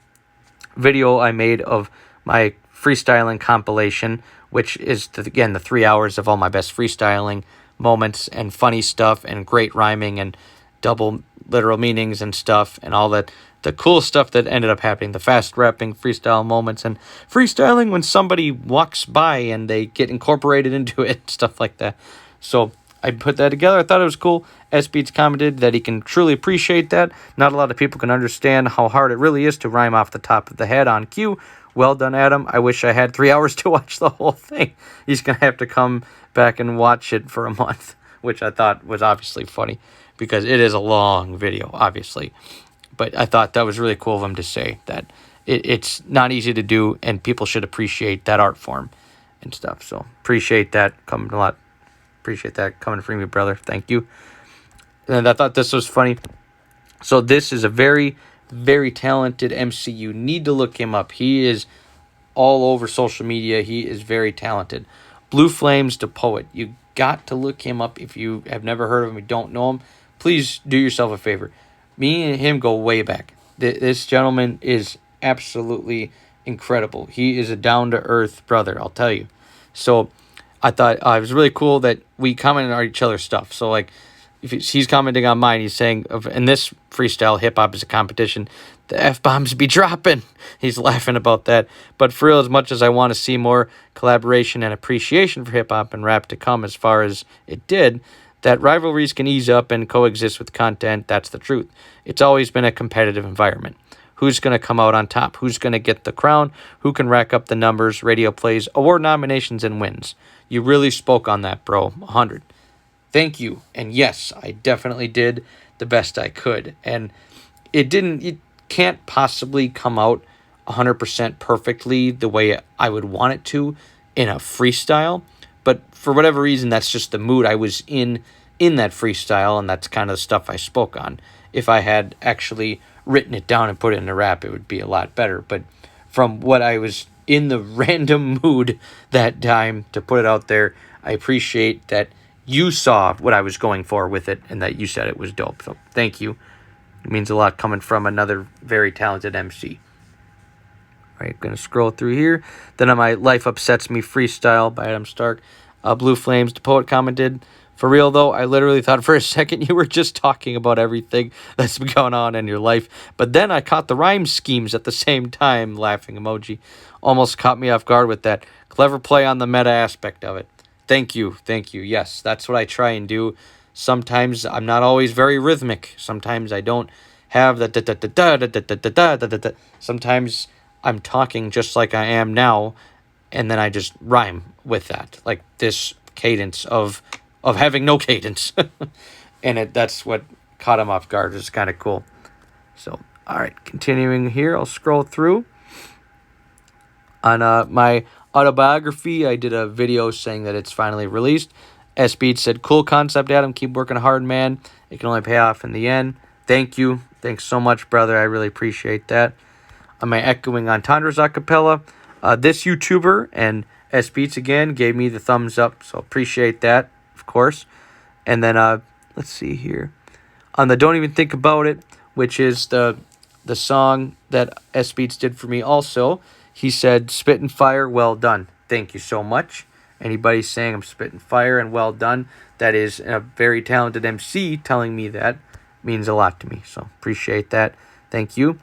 video I made of my freestyling compilation, which is, again, the 3 hours of all my best freestyling moments and funny stuff and great rhyming and double literal meanings and stuff and all that, the cool stuff that ended up happening, the fast rapping freestyle moments and freestyling when somebody walks by and they get incorporated into it, stuff like that. So I put that together. I thought it was cool. S-Beats commented that he can truly appreciate that. Not a lot of people can understand how hard it really is to rhyme off the top of the head on cue. Well done, Adam. I wish I had 3 hours to watch the whole thing. He's going to have to come back and watch it for a month, which I thought was obviously funny because it is a long video, obviously. But I thought that was really cool of him to say that it's not easy to do and people should appreciate that art form and stuff. So appreciate that coming a lot. Appreciate that coming from you, brother. Thank you. And I thought this was funny. So this is a very, very talented MC. You need to look him up. He is all over social media. He is very talented. Blue Flames the Poet. You got to look him up. If you have never heard of him, you don't know him, please do yourself a favor. Me and him go way back. This gentleman is absolutely incredible. He is a down-to-earth brother, I'll tell you. So I thought it was really cool that we commented on each other's stuff. So, like, if he's commenting on mine, he's saying, in this freestyle, hip-hop is a competition, the F-bombs be dropping. He's laughing about that. But for real, as much as I want to see more collaboration and appreciation for hip-hop and rap to come as far as it did, that rivalries can ease up and coexist with content, that's the truth. It's always been a competitive environment. Who's going to come out on top? Who's going to get the crown? Who can rack up the numbers, radio plays, award nominations, and wins? You really spoke on that, bro. 100. Thank you. And yes, I definitely did the best I could. And it can't possibly come out 100% perfectly the way I would want it to in a freestyle. But for whatever reason, that's just the mood I was in that freestyle, and that's kind of the stuff I spoke on. If I had actually written it down and put it in a rap, it would be a lot better. But from what I was in the random mood that time to put it out there, I appreciate that you saw what I was going for with it and that you said it was dope. So thank you. It means a lot coming from another very talented MC. All right, going to scroll through here. Then on my Life Upsets Me freestyle by Adam Stark, Blue Flames, the Poet commented, for real though, I literally thought for a second you were just talking about everything that's been going on in your life. But then I caught the rhyme schemes at the same time, laughing emoji. Almost caught me off guard with that. Clever play on the meta aspect of it. Thank you. Yes, that's what I try and do. Sometimes I'm not always very rhythmic. Sometimes I don't have the da-da-da-da-da-da-da-da-da-da. Sometimes I'm talking just like I am now, and then I just rhyme with that, like this cadence of having no cadence. And that's what caught him off guard. It's kind of cool. So, all right, continuing here, I'll scroll through. On my autobiography, I did a video saying that it's finally released, S Beats said, cool concept, Adam. Keep working hard, man. It can only pay off in the end. Thank you. Thanks so much, brother. I really appreciate that. On my echoing entendres acapella, this YouTuber and S Beats again gave me the thumbs up, so appreciate that, of course. And then let's see here. On the Don't Even Think About It, which is the song that S Beats did for me also, he said, spittin' fire, well done. Thank you so much. Anybody saying I'm spitting fire and well done, that is a very talented MC telling me that, means a lot to me. So appreciate that. Thank you.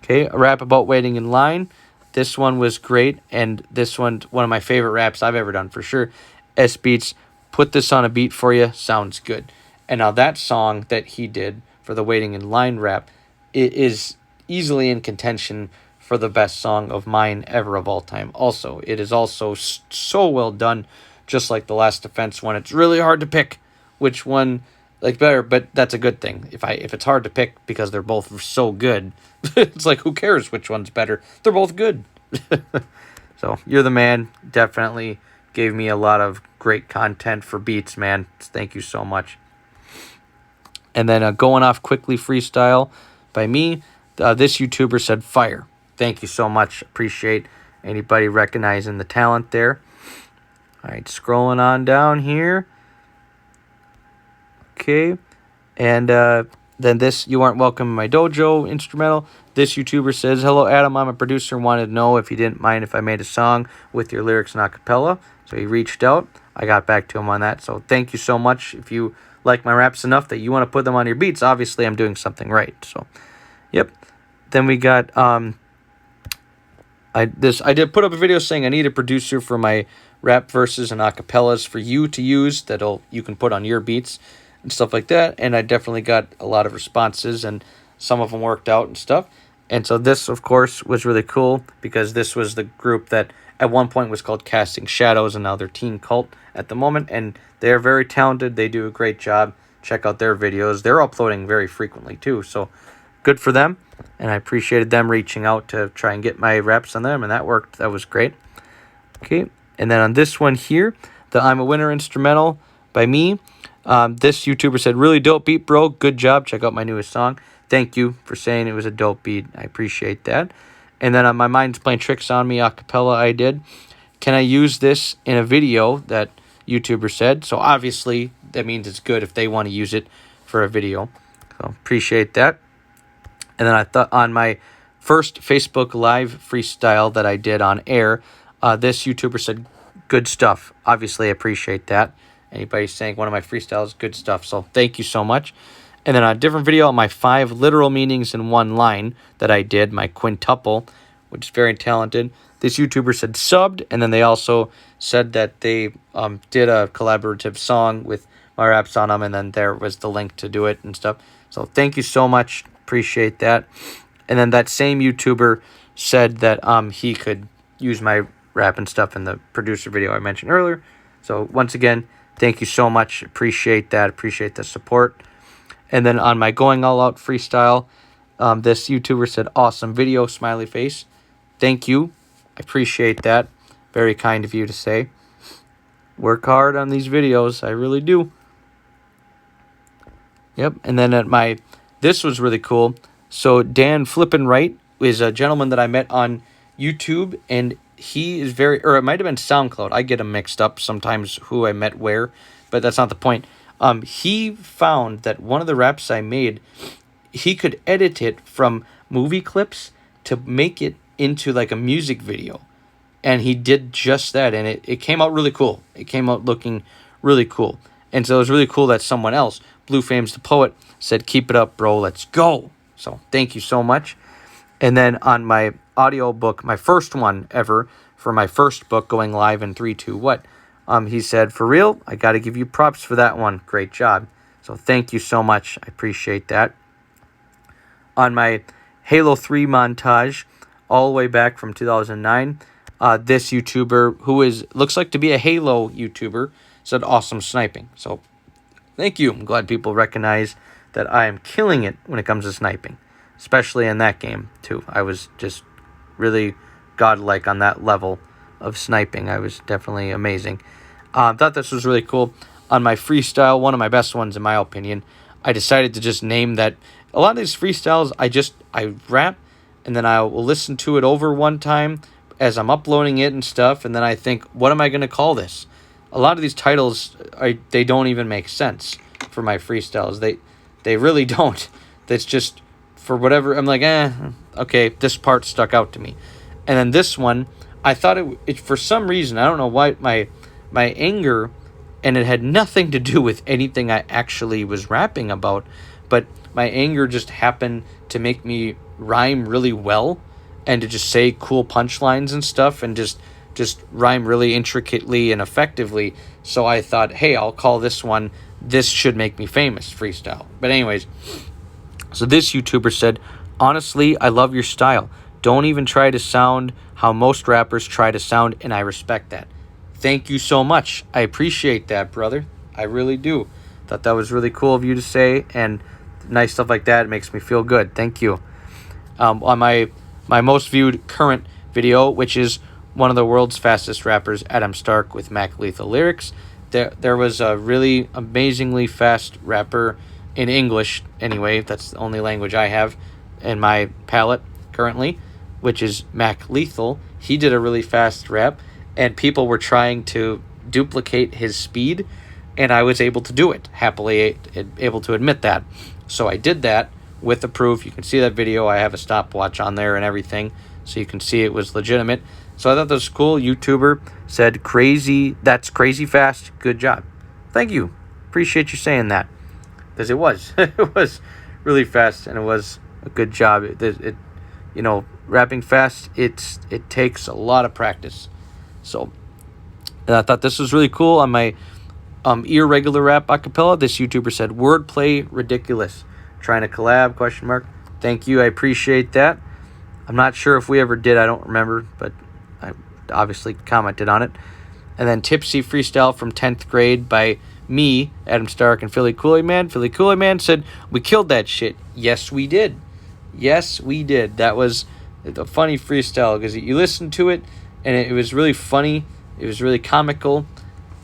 Okay, a rap about waiting in line. This one was great, and this one's one of my favorite raps I've ever done for sure. S Beats, put this on a beat for you, sounds good. And now that song that he did for the waiting in line rap, it is easily in contention for the best song of mine ever of all time. Also, it is also so well done, just like The Last Defense one. It's really hard to pick which one like better, but that's a good thing. If it's hard to pick because they're both so good, it's like, who cares which one's better? They're both good. So you're the man. Definitely gave me a lot of great content for beats, man. Thank you so much. And then going off quickly freestyle by me. This YouTuber said fire. Thank you so much. Appreciate anybody recognizing the talent there. All right, scrolling on down here. Okay. And then this, You Aren't Welcome in My Dojo instrumental. This YouTuber says, hello, Adam. I'm a producer and wanted to know if you didn't mind if I made a song with your lyrics and a cappella. So he reached out. I got back to him on that. So thank you so much. If you like my raps enough that you want to put them on your beats, obviously I'm doing something right. So, yep. Then we got I did put up a video saying I need a producer for my rap verses and acapellas for you to use that you can put on your beats and stuff like that. And I definitely got a lot of responses, and some of them worked out and stuff. And so this, of course, was really cool because this was the group that at one point was called Casting Shadows, and now they're Teen Cult at the moment. And they're very talented. They do a great job. Check out their videos. They're uploading very frequently too, so good for them. And I appreciated them reaching out to try and get my reps on them, and that worked. That was great. Okay, and then on this one here, the I'm a Winner instrumental by me. This YouTuber said, really dope beat, bro. Good job. Check out my newest song. Thank you for saying it was a dope beat. I appreciate that. And then on My Mind's Playing Tricks on Me acapella I did. Can I use this in a video, that YouTuber said. So obviously that means it's good if they want to use it for a video. So appreciate that. And then I thought on my first Facebook Live freestyle that I did on air, this YouTuber said, good stuff. Obviously, I appreciate that. Anybody saying one of my freestyles, good stuff. So thank you so much. And then on a different video, on my 5 literal meanings in one line that I did, my quintuple, which is very talented. This YouTuber said subbed, and then they also said that they did a collaborative song with my raps on them, and then there was the link to do it and stuff. So thank you so much. Appreciate that. And then that same YouTuber said that he could use my rap and stuff in the producer video I mentioned earlier. So once again, thank you so much. Appreciate that. Appreciate the support. And then on my Going All Out freestyle, this YouTuber said, awesome video, smiley face. Thank you. I appreciate that. Very kind of you to say. Work hard on these videos. I really do. Yep. And then at my, this was really cool. So Dan Flippin' Right is a gentleman that I met on YouTube, and he is very, or it might have been SoundCloud. I get them mixed up sometimes who I met where, but that's not the point. He found that one of the raps I made, he could edit it from movie clips to make it into like a music video. And he did just that, and it came out really cool. It came out looking really cool. And so it was really cool that someone else, Blue Fames the Poet, said, keep it up, bro, let's go. So thank you so much. And then on my audio book, my first one ever, for my first book going live in 3, 2, what? He said, for real, I got to give you props for that one. Great job. So thank you so much. I appreciate that. On my Halo 3 montage, all the way back from 2009, this YouTuber, who looks like to be a Halo YouTuber, said awesome sniping. So thank you. I'm glad people recognize that I am killing it when it comes to sniping, especially in that game too. I was just really godlike on that level of sniping. I was definitely amazing. Thought this was really cool. on my freestyle, one of my best ones in my opinion, I decided to just name that. A lot of these freestyles, I rap, and then I will listen to it over one time as I'm uploading it and stuff, and then I think, what am I going to call this? A lot of these titles, they don't even make sense for my freestyles. They really don't. That's just, for whatever, I'm like, okay, this part stuck out to me. And then this one, I thought it for some reason, I don't know why, my anger, and it had nothing to do with anything I actually was rapping about, but my anger just happened to make me rhyme really well and to just say cool punchlines and stuff and just rhyme really intricately and effectively. So I thought, hey, I'll call this one, This Should Make Me Famous Freestyle. But anyways, so this YouTuber said, honestly, I love your style. Don't even try to sound how most rappers try to sound, and I respect that. Thank you so much. I appreciate that, brother. I really do. Thought that was really cool of you to say, and nice stuff like that. It makes me feel good. Thank you. On my most viewed current video, which is one of the world's fastest rappers, Adam Stark, with Mac Lethal Lyrics, there was a really amazingly fast rapper in English, anyway. That's the only language I have in my palette currently, which is Mac Lethal. He did a really fast rap, and people were trying to duplicate his speed, and I was able to do it, happily able to admit that. So I did that with the proof. You can see that video. I have a stopwatch on there and everything, so you can see it was legitimate. So I thought that was cool. YouTuber said, that's crazy fast. Good job. Thank you. Appreciate you saying that, because it was. It was really fast, and it was a good job. It rapping fast, it takes a lot of practice. So I thought this was really cool. On my irregular rap acapella, this YouTuber said, wordplay ridiculous. Trying to collab, ? Thank you. I appreciate that. I'm not sure if we ever did. I don't remember, but I obviously commented on it. And then Tipsy Freestyle from 10th grade by me, Adam Stark, and Philly Kool-Aid-Man. Philly Kool-Aid-Man said, we killed that shit. Yes, we did. Yes, we did. That was a funny freestyle because you listened to it, and it was really funny. It was really comical.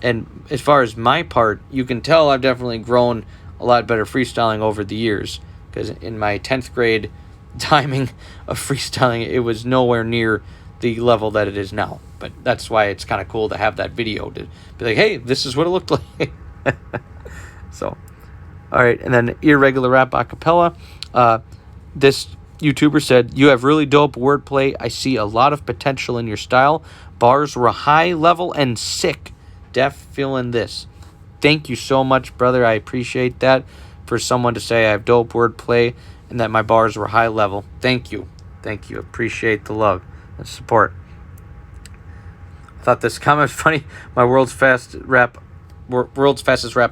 And as far as my part, you can tell I've definitely grown a lot better freestyling over the years, because in my 10th grade timing of freestyling, it was nowhere near the level that it is now. But that's why it's kind of cool to have that video to be like, hey, this is what it looked like. So, all right. And then irregular rap acapella. This YouTuber said, you have really dope wordplay. I see a lot of potential in your style. Bars were high level and sick. Def feeling this. Thank you so much, brother. I appreciate that. For someone to say I have dope wordplay and that my bars were high level. Thank you. Thank you. Appreciate the love and support. I thought this comment was funny. My world's fastest rap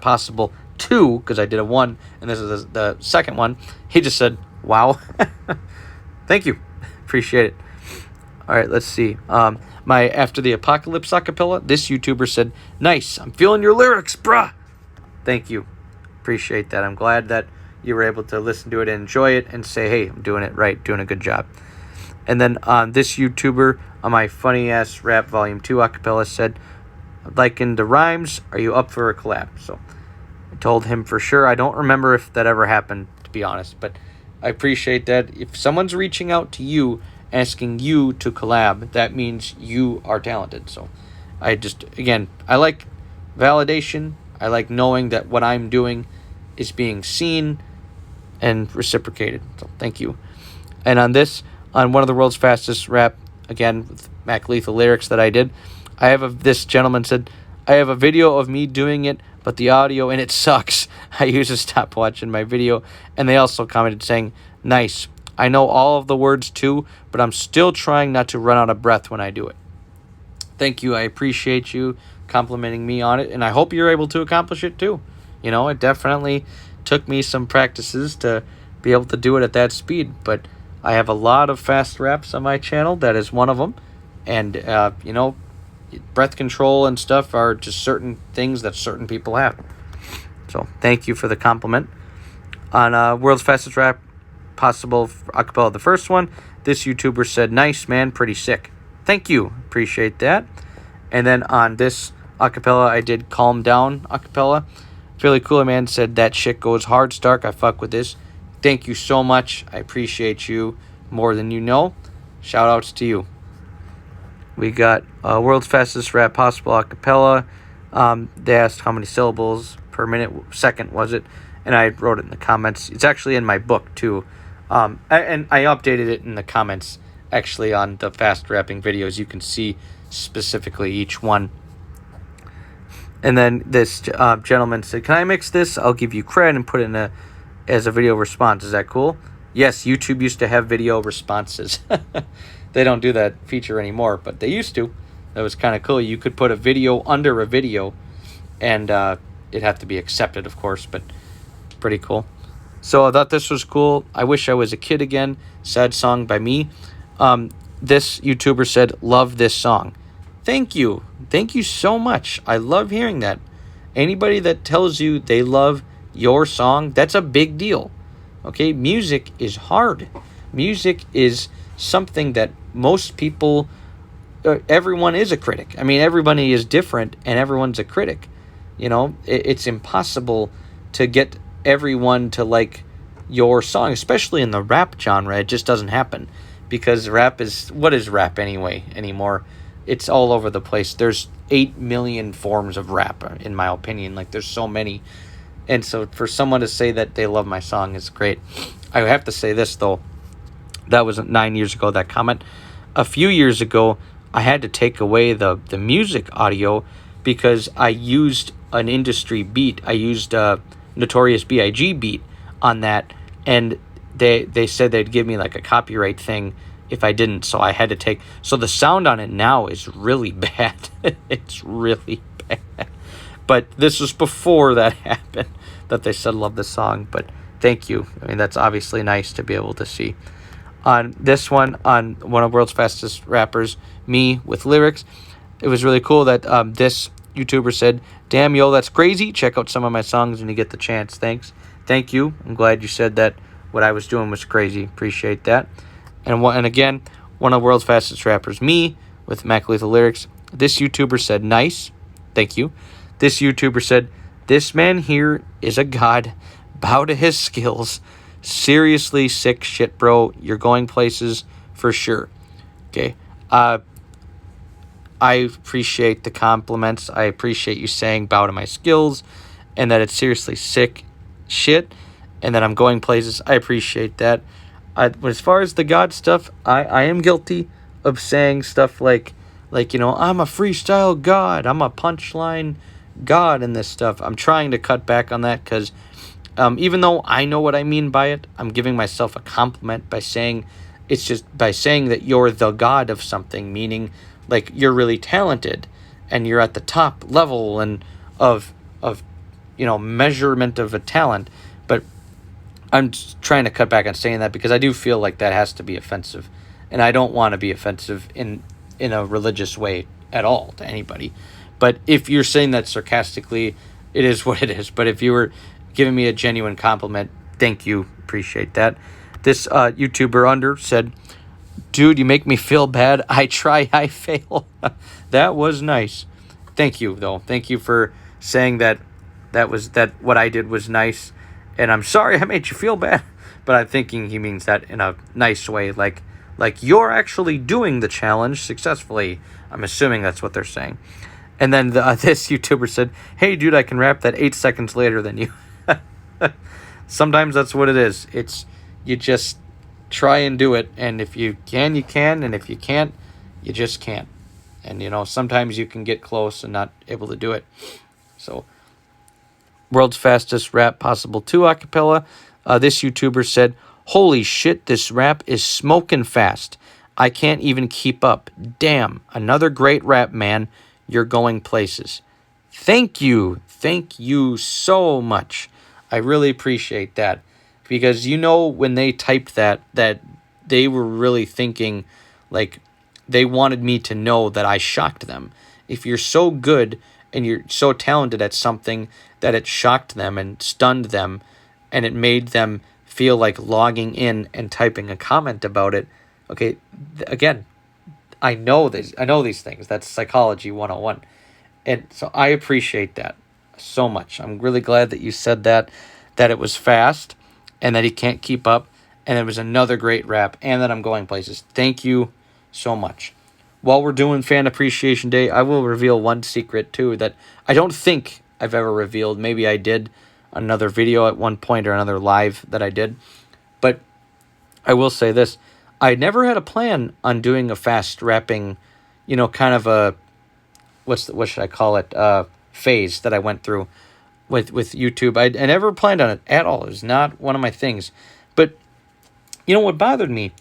possible 2, because I did a 1, and this is the second one. He just said, wow. Thank you. Appreciate it. All right, let's see. My After the Apocalypse acapella, this YouTuber said, nice, I'm feeling your lyrics, bruh. Thank you. Appreciate that. I'm glad that you were able to listen to it and enjoy it and say, hey, I'm doing it right, doing a good job. And then this YouTuber on my Funny Ass Rap Volume 2 acapella said, liking the rhymes, are you up for a collab? So I told him for sure. I don't remember if that ever happened, to be honest, but I appreciate that. If someone's reaching out to you, asking you to collab, that means you are talented. So I like validation. I like knowing that what I'm doing is being seen and reciprocated. So thank you. And on one of the world's fastest rap, again, with Mac Lethal Lyrics that I did, this gentleman said, I have a video of me doing it, but the audio in it sucks. I use a stopwatch in my video. And they also commented saying, nice. I know all of the words too, but I'm still trying not to run out of breath when I do it. Thank you. I appreciate you complimenting me on it, and I hope you're able to accomplish it too. It definitely took me some practices to be able to do it at that speed, but I have a lot of fast raps on my channel. That is one of them. And, breath control and stuff are just certain things that certain people have. So thank you for the compliment. On World's Fastest Rap Possible acapella, the first one, this YouTuber said, nice, man, pretty sick. Thank you. Appreciate that. And then on this acapella I did Calm Down acapella. Fairly Cooler Man said, that shit goes hard, Stark. I fuck with this. Thank you so much. I appreciate you more than you know. Shout outs to you. We got World's Fastest Rap Possible acapella. They asked how many syllables per second was it, and I wrote it in the comments. It's actually in my book too, and I updated it in the comments actually on the fast rapping videos. You can see specifically each one. And then this gentleman said, "Can I mix this? I'll give you credit and put it as a video response. Is that cool?" Yes, YouTube used to have video responses. They don't do that feature anymore, but they used to. That was kind of cool. You could put a video under a video, and it'd have to be accepted, of course, but pretty cool. So I thought this was cool. I Wish I Was a Kid Again. Sad song by me. This YouTuber said, "Love this song." Thank you. Thank you so much. I love hearing that. Anybody that tells you they love your song, that's a big deal. Okay? Music is hard. Music is something that most people, everyone is a critic. I mean, everybody is different and everyone's a critic. You know, it's impossible to get everyone to like your song, especially in the rap genre. It just doesn't happen because rap is, what is rap anyway anymore? It's all over the place. There's 8 million forms of rap, in my opinion. Like, there's so many. And so for someone to say that they love my song is great. I have to say this, though. That was 9 years ago, that comment. A few years ago, I had to take away the music audio because I used an industry beat. I used a Notorious B.I.G. beat on that. And they said they'd give me like a copyright thing if I didn't, so I had to take... So the sound on it now is really bad. It's really bad. But this was before that happened, that they said love the song. But thank you. I mean, that's obviously nice to be able to see. On this one, on one of the world's fastest rappers, me, with lyrics, it was really cool that this YouTuber said, "Damn, yo, that's crazy. Check out some of my songs when you get the chance. Thanks." Thank you. I'm glad you said that what I was doing was crazy. Appreciate that. And again, one of the world's fastest rappers, me, with Mac Lethal Lyrics. This YouTuber said, "Nice." Thank you. This YouTuber said, "This man here is a god. Bow to his skills. Seriously sick shit, bro. You're going places for sure." Okay. I appreciate the compliments. I appreciate you saying bow to my skills and that it's seriously sick shit and that I'm going places. I appreciate that. As far as the God stuff, I am guilty of saying stuff like, you know, I'm a freestyle God. I'm a punchline God in this stuff. I'm trying to cut back on that because even though I know what I mean by it, I'm giving myself a compliment by saying that you're the God of something, meaning like you're really talented and you're at the top level and of you know, measurement of a talent. But I'm trying to cut back on saying that because I do feel like that has to be offensive, and I don't want to be offensive in a religious way at all to anybody. But if you're saying that sarcastically, it is what it is. But if you were giving me a genuine compliment, thank you. Appreciate that. This YouTuber under said, "Dude, you make me feel bad. I try, I fail." That was nice. Thank you, though. Thank you for saying that what I did was nice. And I'm sorry I made you feel bad. But I'm thinking he means that in a nice way. Like you're actually doing the challenge successfully. I'm assuming that's what they're saying. And then this YouTuber said, "Hey, dude, I can rap that 8 seconds later than you." Sometimes that's what it is. It's, you just try and do it. And if you can, you can. And if you can't, you just can't. And, you know, sometimes you can get close and not able to do it. So, World's Fastest Rap Possible 2 acapella. This YouTuber said, "Holy shit, this rap is smoking fast. I can't even keep up. Damn, another great rap, man. You're going places." Thank you. Thank you so much. I really appreciate that. Because, you know, when they typed that they were really thinking, like, they wanted me to know that I shocked them. If you're so good and you're so talented at something that it shocked them and stunned them and it made them feel like logging in and typing a comment about it. Okay, again, I know these things. That's psychology 101. And so I appreciate that so much. I'm really glad that you said that it was fast and that he can't keep up. And it was another great rap and that I'm going places. Thank you so much. While we're doing Fan Appreciation Day, I will reveal one secret too that I don't think I've ever revealed. Maybe I did another video at one point or another live that I did. But I will say this. I never had a plan on doing a fast rapping, kind of a, what should I call it, phase that I went through with YouTube. I never planned on it at all. It was not one of my things. But, what bothered me,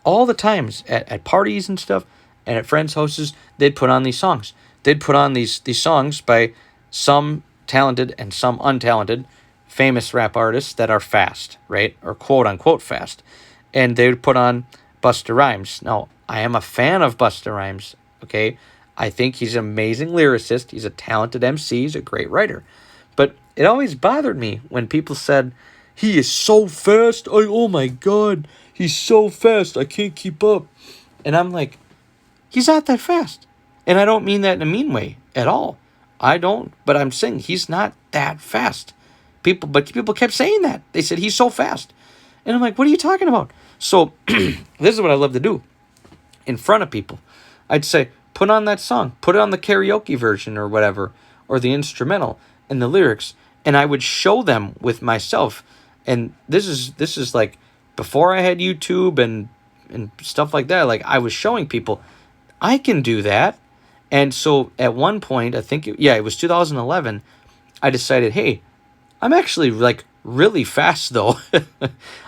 all the times at parties and stuff, and at friends' houses, they'd put on these songs. They'd put on these songs by some talented and some untalented famous rap artists that are fast, right? Or quote-unquote fast. And they would put on Busta Rhymes. Now, I am a fan of Busta Rhymes, okay? I think he's an amazing lyricist. He's a talented MC. He's a great writer. But it always bothered me when people said, he is so fast. Oh my God. He's so fast. I can't keep up. And I'm like, he's not that fast. And I don't mean that in a mean way at all. I don't. But I'm saying he's not that fast. People kept saying that. They said, he's so fast. And I'm like, what are you talking about? So this is what I love to do. In front of people, I'd say, put on that song. Put it on the karaoke version or whatever. Or the instrumental and the lyrics. And I would show them with myself. And this is like before I had YouTube and stuff like that. Like I was showing people, I can do that. And so at one point, I think, it was 2011, I decided, hey, I'm actually like really fast though.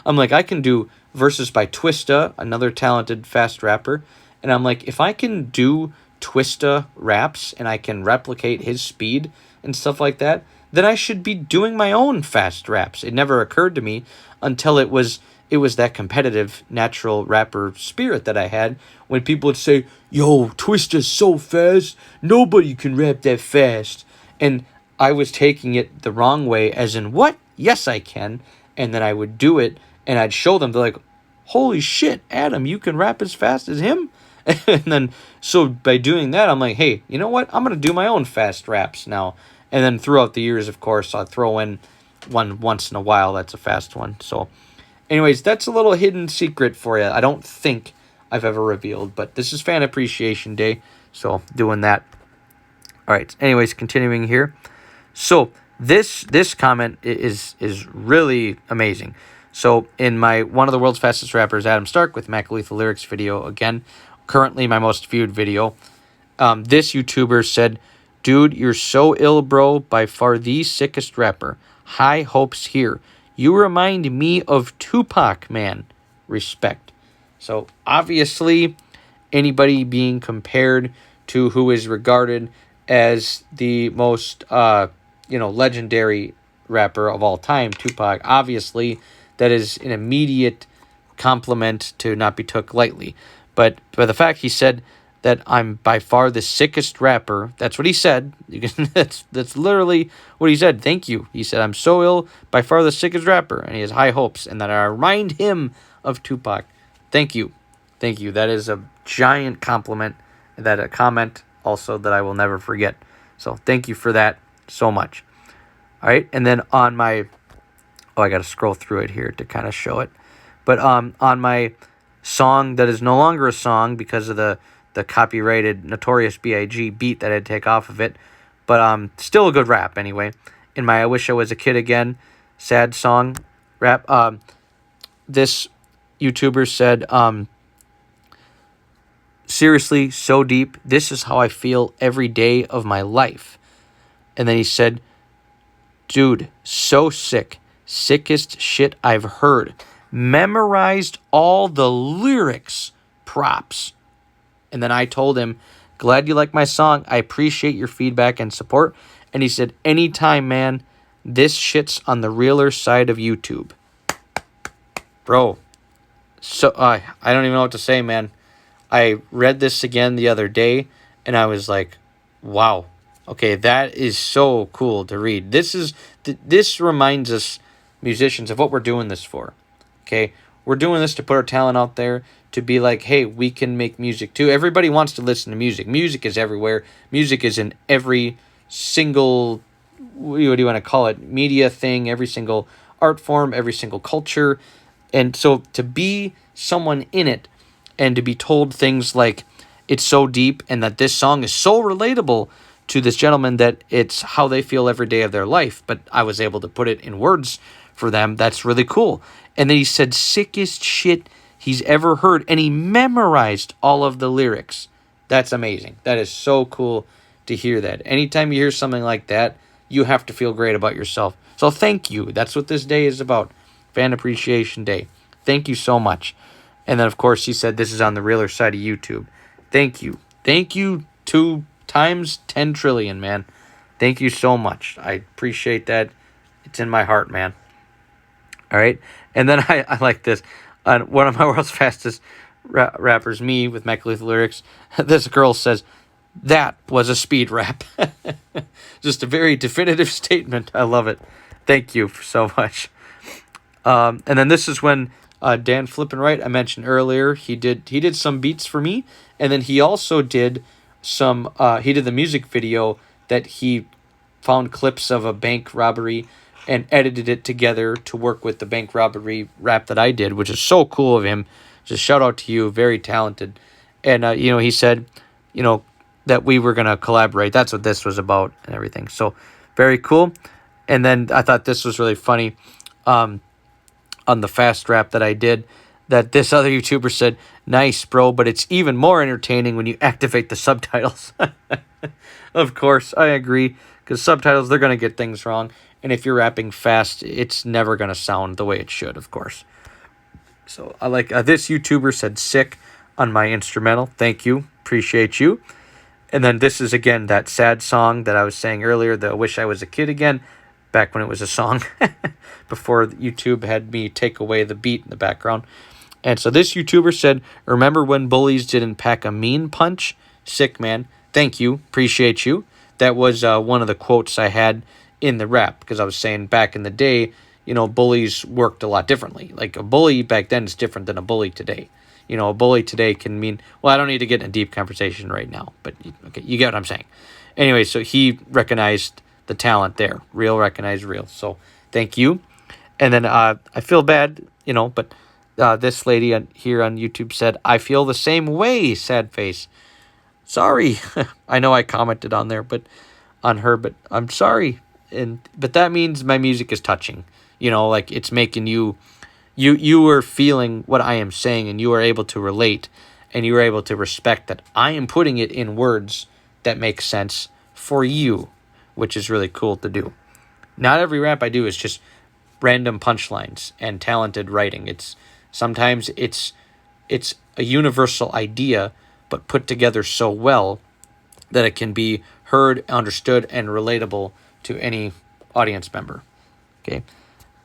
I'm like, I can do verses by Twista, another talented fast rapper. And I'm like, if I can do Twista raps and I can replicate his speed and stuff like that, then I should be doing my own fast raps. It never occurred to me until it was that competitive, natural rapper spirit that I had when people would say, yo, Twista's so fast, nobody can rap that fast. And I was taking it the wrong way, as in, what? Yes, I can. And then I would do it, and I'd show them. They're like, holy shit, Adam, you can rap as fast as him? And then, so by doing that, I'm like, hey, you know what? I'm going to do my own fast raps now. And then throughout the years, of course, I'll throw in one once in a while that's a fast one. So anyways, that's a little hidden secret for you. I don't think I've ever revealed, but this is Fan Appreciation Day, so doing that. All right, anyways, continuing here. So this comment is really amazing. So in my One of the World's Fastest Rappers, Adam Stark, with Mac Lethal Lyrics video, again, currently my most viewed video, this YouTuber said, dude, you're so ill, bro. By far the sickest rapper. High hopes here. You remind me of Tupac, man. Respect. So, obviously, anybody being compared to who is regarded as the most, legendary rapper of all time, Tupac, obviously, that is an immediate compliment to not be took lightly. But the fact he said that I'm by far the sickest rapper. That's what he said. That's literally what he said. Thank you. He said, I'm so ill, by far the sickest rapper. And he has high hopes. And that I remind him of Tupac. Thank you. Thank you. That is a giant compliment. That a comment also that I will never forget. So thank you for that so much. All right. And then on my... Oh, I got to scroll through it here to kind of show it. But on my song that is no longer a song because of the copyrighted Notorious B.I.G. beat that I'd take off of it. But still a good rap anyway. In my I Wish I Was a Kid Again sad song rap, this YouTuber said, seriously, so deep. This is how I feel every day of my life. And then he said, dude, so sick. Sickest shit I've heard. Memorized all the lyrics. Props. And then I told him, glad you like my song. I appreciate your feedback and support. And he said, anytime, man. This shit's on the realer side of YouTube. Bro. So, I don't even know what to say, man. I read this again the other day, and I was like, wow. Okay, that is so cool to read. This reminds us, musicians, of what we're doing this for. Okay? We're doing this to put our talent out there, to be like, hey, we can make music too. Everybody wants to listen to music. Music is everywhere. Music is in every single, what do you want to call it, media thing, every single art form, every single culture. And so to be someone in it and to be told things like it's so deep and that this song is so relatable to this gentleman that it's how they feel every day of their life, but I was able to put it in words for them. That's really cool. And then he said sickest shit he's ever heard, and he memorized all of the lyrics. That's amazing. That is so cool to hear that. Anytime you hear something like that, you have to feel great about yourself. So thank you. That's what this day is about. Fan Appreciation Day. Thank you so much. And then, of course, he said this is on the realer side of YouTube. Thank you. Thank you 2 times 10 trillion, man. Thank you so much. I appreciate that. It's in my heart, man. All right. And then I like this. One of my world's fastest rappers, me, with Mac Lethal lyrics, this girl says, that was a speed rap. Just a very definitive statement. I love it. Thank you so much. And then this is when Dan Flippin' Right, I mentioned earlier, he did some beats for me, and then he also did some, he did the music video that he found clips of a bank robbery and edited it together to work with the bank robbery rap that I did, which is so cool of him. Just shout out to you, very talented. And, he said, that we were going to collaborate. That's what this was about and everything. So very cool. And then I thought this was really funny on the fast rap that I did, that this other YouTuber said, nice, bro, but it's even more entertaining when you activate the subtitles. Of course, I agree, because subtitles, they're going to get things wrong. And if you're rapping fast, it's never going to sound the way it should, of course. So I like this YouTuber said sick on my instrumental. Thank you. Appreciate you. And then this is, again, that sad song that I was saying earlier, the Wish I Was a Kid Again, back when it was a song, before YouTube had me take away the beat in the background. And so this YouTuber said, remember when bullies didn't pack a mean punch? Sick, man. Thank you. Appreciate you. That was one of the quotes I had in the rap, because I was saying back in the day, bullies worked a lot differently. Like a bully back then is different than a bully today. A bully today can mean, well, I don't need to get in a deep conversation right now, but okay, you get what I'm saying. Anyway, so he recognized the talent there. Real recognized real. So thank you. And then I feel bad, but this lady here on YouTube said, I feel the same way, sad face. Sorry. I know I commented on there, but on her, but I'm sorry. But that means my music is touching, like it's making you are feeling what I am saying, and you are able to relate, and you are able to respect that I am putting it in words that make sense for you, which is really cool to do. Not every rap I do is just random punchlines and talented writing. Sometimes it's a universal idea, but put together so well that it can be heard, understood, and relatable to any audience member. Okay.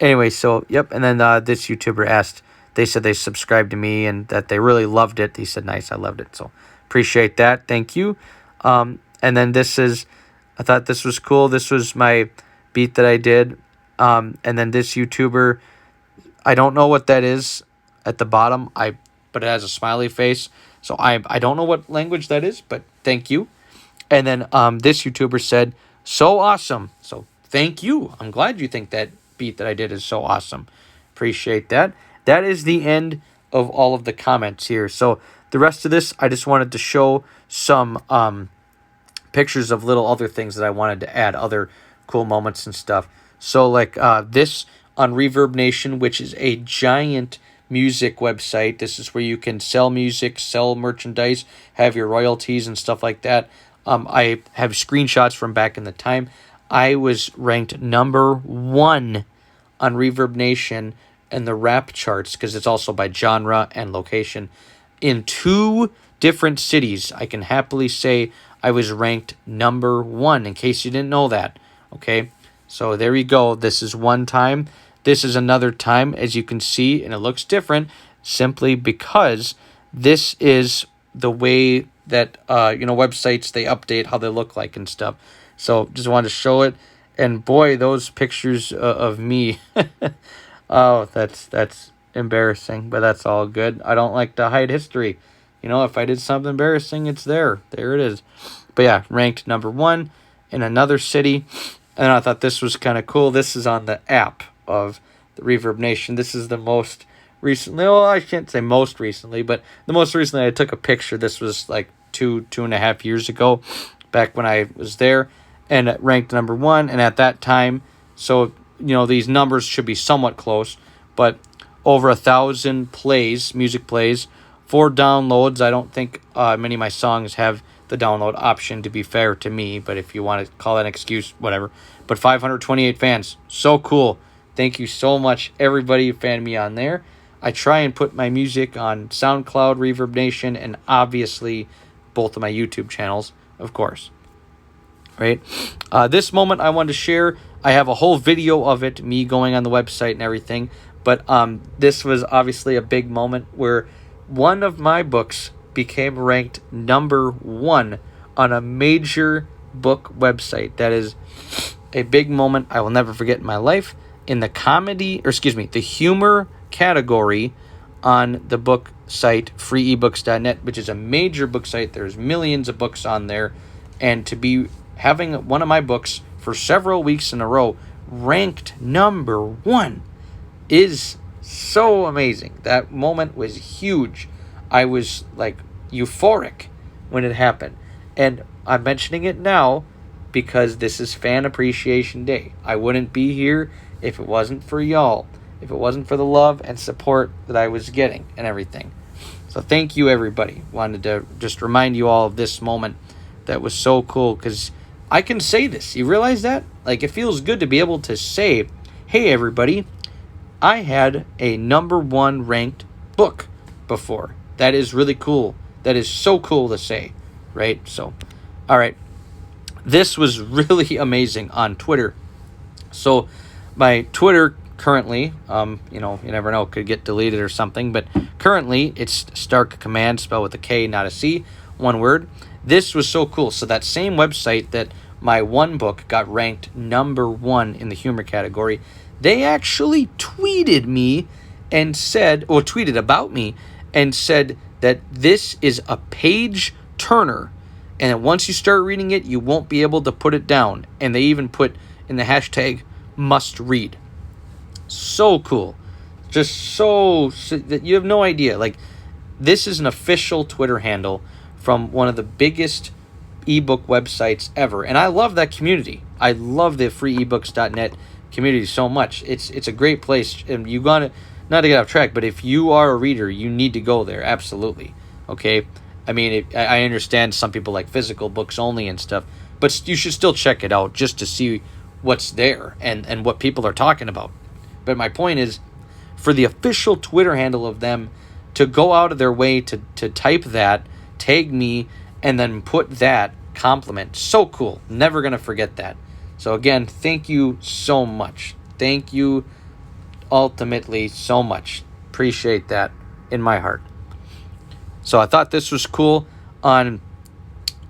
Anyway, so, yep. And then this YouTuber asked, they said they subscribed to me and that they really loved it. He said, nice, I loved it. So appreciate that. Thank you. And then I thought this was cool. This was my beat that I did. And then this YouTuber, I don't know what that is at the bottom, but it has a smiley face. So I don't know what language that is, but thank you. And then this YouTuber said, so awesome. So thank you. I'm glad you think that beat that I did is so awesome. Appreciate that. That is the end of all of the comments here. So the rest of this, I just wanted to show some pictures of little other things that I wanted to add, other cool moments and stuff. So like this on Reverb Nation, which is a giant music website. This is where you can sell music, sell merchandise, have your royalties and stuff like that. I have screenshots from back in the time. I was ranked number 1 on Reverb Nation and the rap charts, because it's also by genre and location, in 2 different cities. I can happily say I was ranked number 1, in case you didn't know that. Okay, so there you go. This is one time. This is another time, as you can see, and it looks different simply because this is the way that websites, they update how they look like and stuff. So just wanted to show it, and boy, those pictures of me, oh, that's embarrassing, but that's all good. I don't like to hide history. If I did something embarrassing, it's there. There it is. But yeah, ranked number 1 in another city. And I thought this was kind of cool. This is on the app of the Reverb Nation. This is the most recently, well, I can't say most recently, but the most recently I took a picture. This was like 2.5 years ago, back when I was there, and it ranked number 1. And at that time, so, these numbers should be somewhat close, but over 1,000 plays, music plays, 4 downloads. I don't think many of my songs have the download option, to be fair to me, but if you want to call that an excuse, whatever. But 528 fans. So cool. Thank you so much, everybody who fanned me on there. I try and put my music on SoundCloud, Reverb Nation, and obviously both of my YouTube channels, of course. Right? This moment I wanted to share. I have a whole video of it, me going on the website and everything. But this was obviously a big moment where one of my books became ranked number 1 on a major book website. That is a big moment I will never forget in my life. In the humor category on the book site, freeebooks.net, which is a major book site. There's millions of books on there. And to be having one of my books for several weeks in a row ranked number 1 is so amazing. That moment was huge. I was like euphoric when it happened. And I'm mentioning it now because this is Fan Appreciation Day. I wouldn't be here if it wasn't for y'all. If it wasn't for the love and support that I was getting and everything. So thank you, everybody. Wanted to just remind you all of this moment that was so cool, because I can say this. You realize that? Like, it feels good to be able to say, hey, everybody, I had a number 1 ranked book before. That is really cool. That is so cool to say, right? So, all right. This was really amazing on Twitter. So, my Twitter currently, you never know, could get deleted or something, but currently it's Stark Command, spelled with a K, not a C, one word. This was so cool. So that same website that my one book got ranked number 1 in the humor category, they actually tweeted me and said, or tweeted about me and said that this is a page turner, and that once you start reading it, you won't be able to put it down. And they even put in the hashtag must read. So cool. Just so that you have no idea. Like, this is an official Twitter handle from one of the biggest ebook websites ever. And I love that community. I love the freeebooks.net community so much. It's a great place. And you got to, not to get off track, but if you are a reader, you need to go there. Absolutely. Okay? I mean, I understand some people like physical books only and stuff, but you should still check it out just to see what's there and what people are talking about. But my point is, for the official Twitter handle of them to go out of their way to type that, tag me, and then put that compliment. So cool. Never going to forget that. So again, thank you so much. Thank you ultimately so much. Appreciate that in my heart. So I thought this was cool on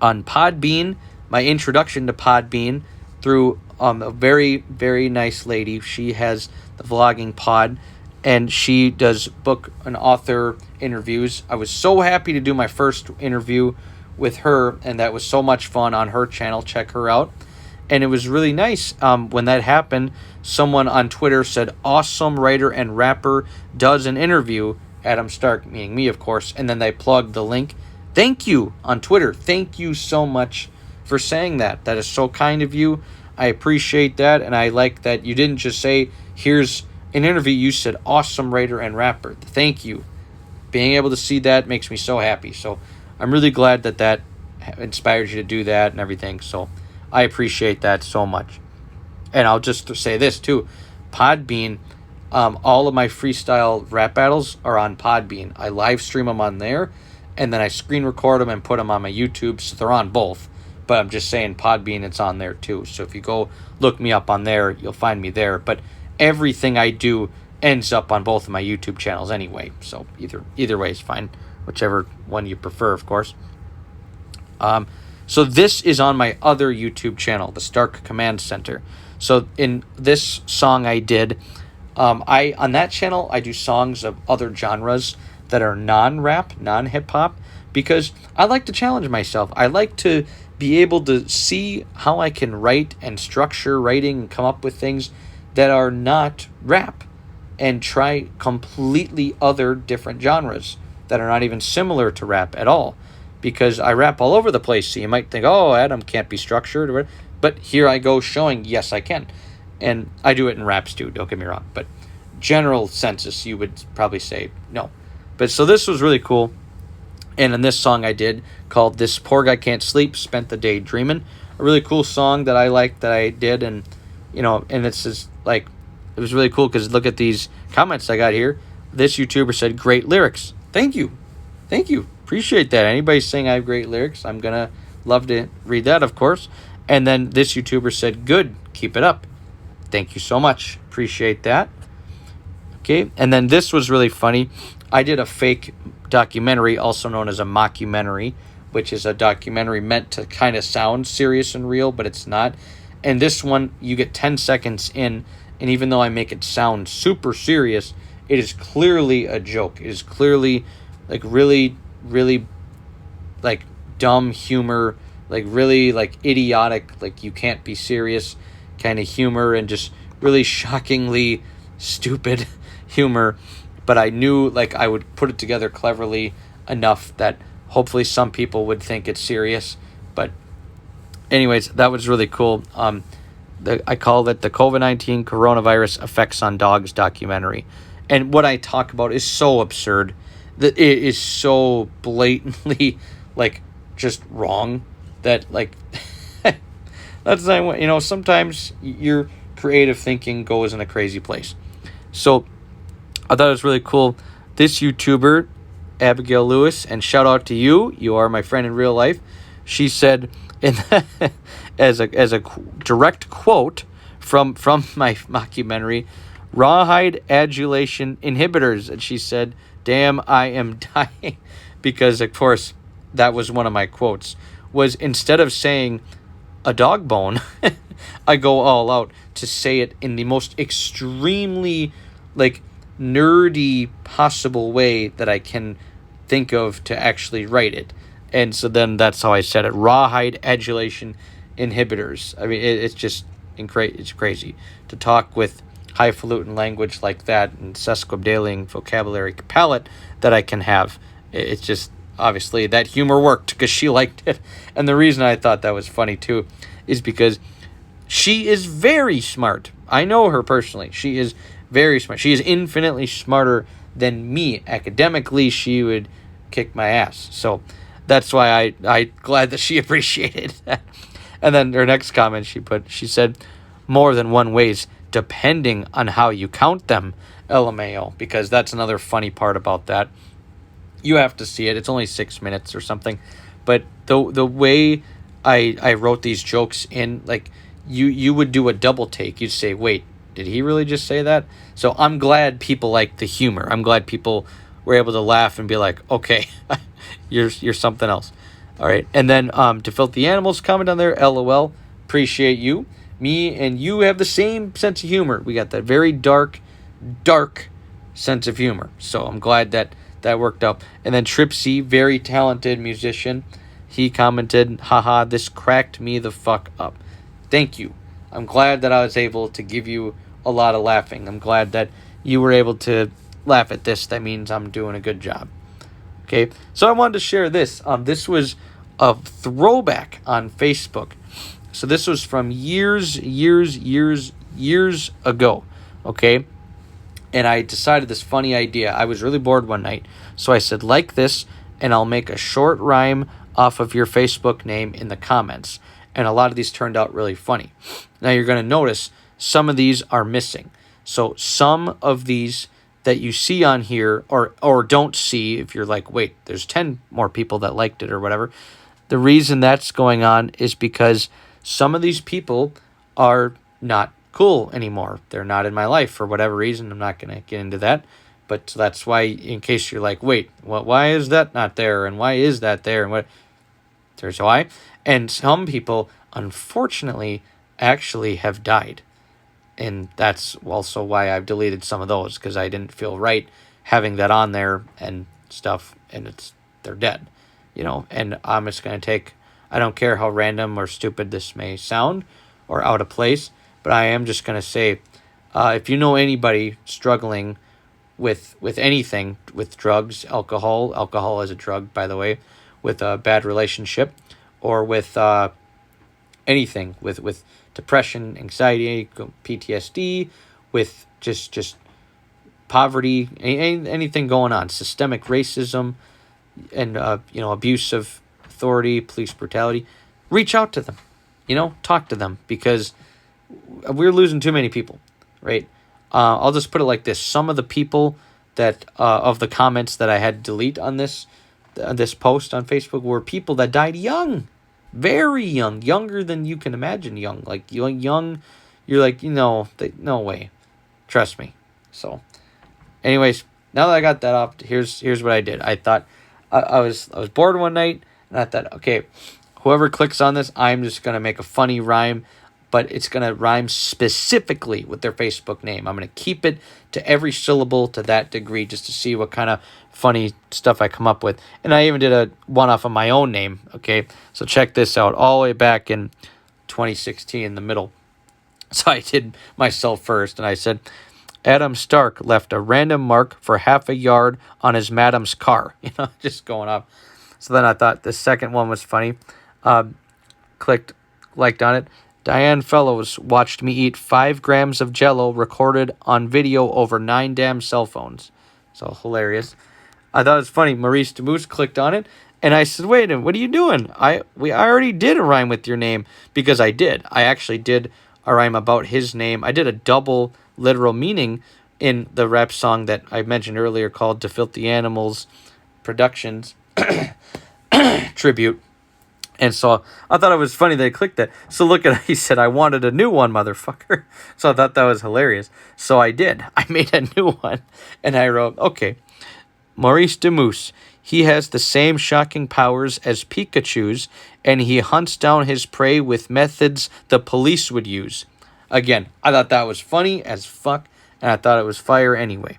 Podbean, my introduction to Podbean through a very, very nice lady. She has the vlogging pod, and she does book and author interviews. I was so happy to do my first interview with her, and that was so much fun on her channel. Check her out. And it was really nice when that happened. Someone on Twitter said, awesome writer and rapper does an interview. Adam Stark, meaning me, of course. And then they plugged the link. Thank you on Twitter. Thank you so much for saying that. That is so kind of you. I appreciate that. And I like that you didn't just say, here's an interview. You said, awesome writer and rapper. Thank you. Being able to see that makes me so happy. So I'm really glad that inspired you to do that and everything. So I appreciate that so much. And I'll just say this too. Podbean, all of my freestyle rap battles are on Podbean. I live stream them on there, and then I screen record them and put them on my YouTube. So they're on both. But I'm just saying Podbean, it's on there too. So if you go look me up on there, you'll find me there. But everything I do ends up on both of my YouTube channels anyway. So either way is fine. Whichever one you prefer, of course. So this is on my other YouTube channel, the Stark Command Center. So in this song I did, I on that channel I do songs of other genres that are non-rap, non-hip hop, because I like to challenge myself. I like to be able to see how I can write and structure writing and come up with things that are not rap, and try completely other different genres that are not even similar to rap at all. Because I rap all over the place, so you might think, oh, Adam can't be structured, but here I go showing, yes, I can. And I do it in raps too, don't get me wrong. But general census, you would probably say no. But so this was really cool. And in this song I did called This Poor Guy Can't Sleep, Spent the Day Dreamin'. A really cool song that I liked that I did. And, and it's just like, it was really cool because look at these comments I got here. This YouTuber said, great lyrics. Thank you. Thank you. Appreciate that. Anybody saying I have great lyrics, I'm going to love to read that, of course. And then this YouTuber said, good. Keep it up. Thank you so much. Appreciate that. Okay. And then this was really funny. I did a fake documentary, also known as a mockumentary, which is a documentary meant to kind of sound serious and real, but it's not. And this one, you get 10 seconds in, and even though I make it sound super serious, it is clearly a joke. It is clearly like really, really like dumb humor, like really like idiotic, like you can't be serious kind of humor, and just really shockingly stupid humor. But I knew like I would put it together cleverly enough that hopefully some people would think it's serious. But anyways, that was really cool. I called it the COVID-19 Coronavirus Effects on Dogs documentary. And what I talk about is so absurd that it is so blatantly like just wrong that like that's not, sometimes your creative thinking goes in a crazy place. So I thought it was really cool. This YouTuber, Abigail Lewis, and shout out to you. You are my friend in real life. She said, as a direct quote from my mockumentary, rawhide adulation inhibitors. And she said, damn, I am dying. Because, of course, that was one of my quotes. Was instead of saying a dog bone, I go all out to say it in the most extremely, like, nerdy possible way that I can think of to actually write it. And so then that's how I said it. Rawhide adulation inhibitors. I mean, it's just it's crazy to talk with highfalutin language like that and sesquipedalian vocabulary palette that I can have. It's just, obviously, that humor worked because she liked it. And the reason I thought that was funny, too, is because she is very smart. I know her personally. She is very smart. She is infinitely smarter than me. Academically, she would kick my ass. So that's why I glad that she appreciated that. And then her next comment she said, more than one ways, depending on how you count them, LMAO, because that's another funny part about that. You have to see it. It's only 6 minutes or something. But the way I wrote these jokes in, like, you would do a double take. You'd say, wait, did he really just say that? So I'm glad people like the humor. I'm glad people were able to laugh and be like, okay, you're something else. All right. And then to Filthy Animals comment on there, LOL, appreciate you. Me and you have the same sense of humor. We got that very dark sense of humor. So I'm glad that worked out. And then Tripsy, very talented musician, he commented, haha, this cracked me the fuck up. Thank you. I'm glad that I was able to give you a lot of laughing. I'm glad that you were able to laugh at this. That means I'm doing a good job. Okay, so I wanted to share this. This was a throwback on Facebook. So this was from years ago. Okay, and I decided this funny idea. I was really bored one night, so I said, like this, and I'll make a short rhyme off of your Facebook name in the comments. And a lot of these turned out really funny. Now you're going to notice some of these are missing. So some of these that you see on here or don't see, if you're like, wait, there's 10 more people that liked it or whatever. The reason that's going on is because some of these people are not cool anymore. They're not in my life for whatever reason. I'm not going to get into that. But that's why, in case you're like, wait, why is that not there? And why is that there? And what? There's why. And some people, unfortunately, actually have died. And that's also why I've deleted some of those, because I didn't feel right having that on there and stuff, and they're dead, and I'm just going to take, I don't care how random or stupid this may sound or out of place, but I am just going to say, if you know anybody struggling with anything, with drugs, alcohol is a drug, by the way, with a bad relationship, or with anything, with depression, anxiety, PTSD, with just poverty, anything going on, systemic racism, and abuse of authority, police brutality, reach out to them, talk to them, because we're losing too many people, right? I'll just put it like this: some of the people that of the comments that I had to delete on this post on Facebook were people that died young, very young, younger than you can imagine, young, like young. You're like, no way, trust me. So, anyways, now that I got that off, here's what I did. I thought I was bored one night, and I thought, okay, whoever clicks on this, I'm just gonna make a funny rhyme, but it's gonna rhyme specifically with their Facebook name. I'm gonna keep it to every syllable to that degree, just to see what kind of funny stuff I come up with. And I even did a one off of my own name. Okay, so check this out. All the way back in 2016, in the middle. So I did myself first, and I said, Adam Stark left a random mark for half a yard on his madam's car. Just going off. So then I thought the second one was funny. Liked on it. Diane Fellows watched me eat 5 grams of Jell-O recorded on video over 9 damn cell phones. So hilarious. I thought it was funny. Maurice DeMoose clicked on it, and I said, wait a minute, what are you doing? I already did a rhyme with your name, because I did. I actually did a rhyme about his name. I did a double literal meaning in the rap song that I mentioned earlier called To Filthy Animals Productions Tribute. And so I thought it was funny that I clicked that. So look at, he said, I wanted a new one, motherfucker. So I thought that was hilarious. So I did. I made a new one. And I wrote, okay, Maurice DeMoose. He has the same shocking powers as Pikachu's, and he hunts down his prey with methods the police would use. Again, I thought that was funny as fuck, and I thought it was fire anyway.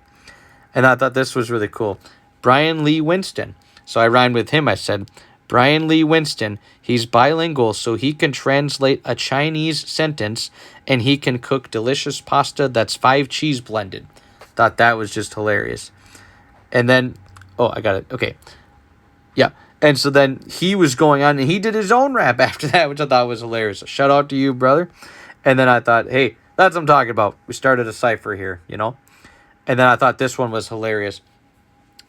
And I thought this was really cool. Brian Lee Winston. So I rhymed with him. I said, Brian Lee Winston, he's bilingual, so he can translate a Chinese sentence, and he can cook delicious pasta that's 5 cheese blended. Thought that was just hilarious. And then, oh, I got it. Okay. Yeah. And so then he was going on, and he did his own rap after that, which I thought was hilarious. So shout out to you, brother. And then I thought, hey, that's what I'm talking about. We started a cipher here, And then I thought this one was hilarious.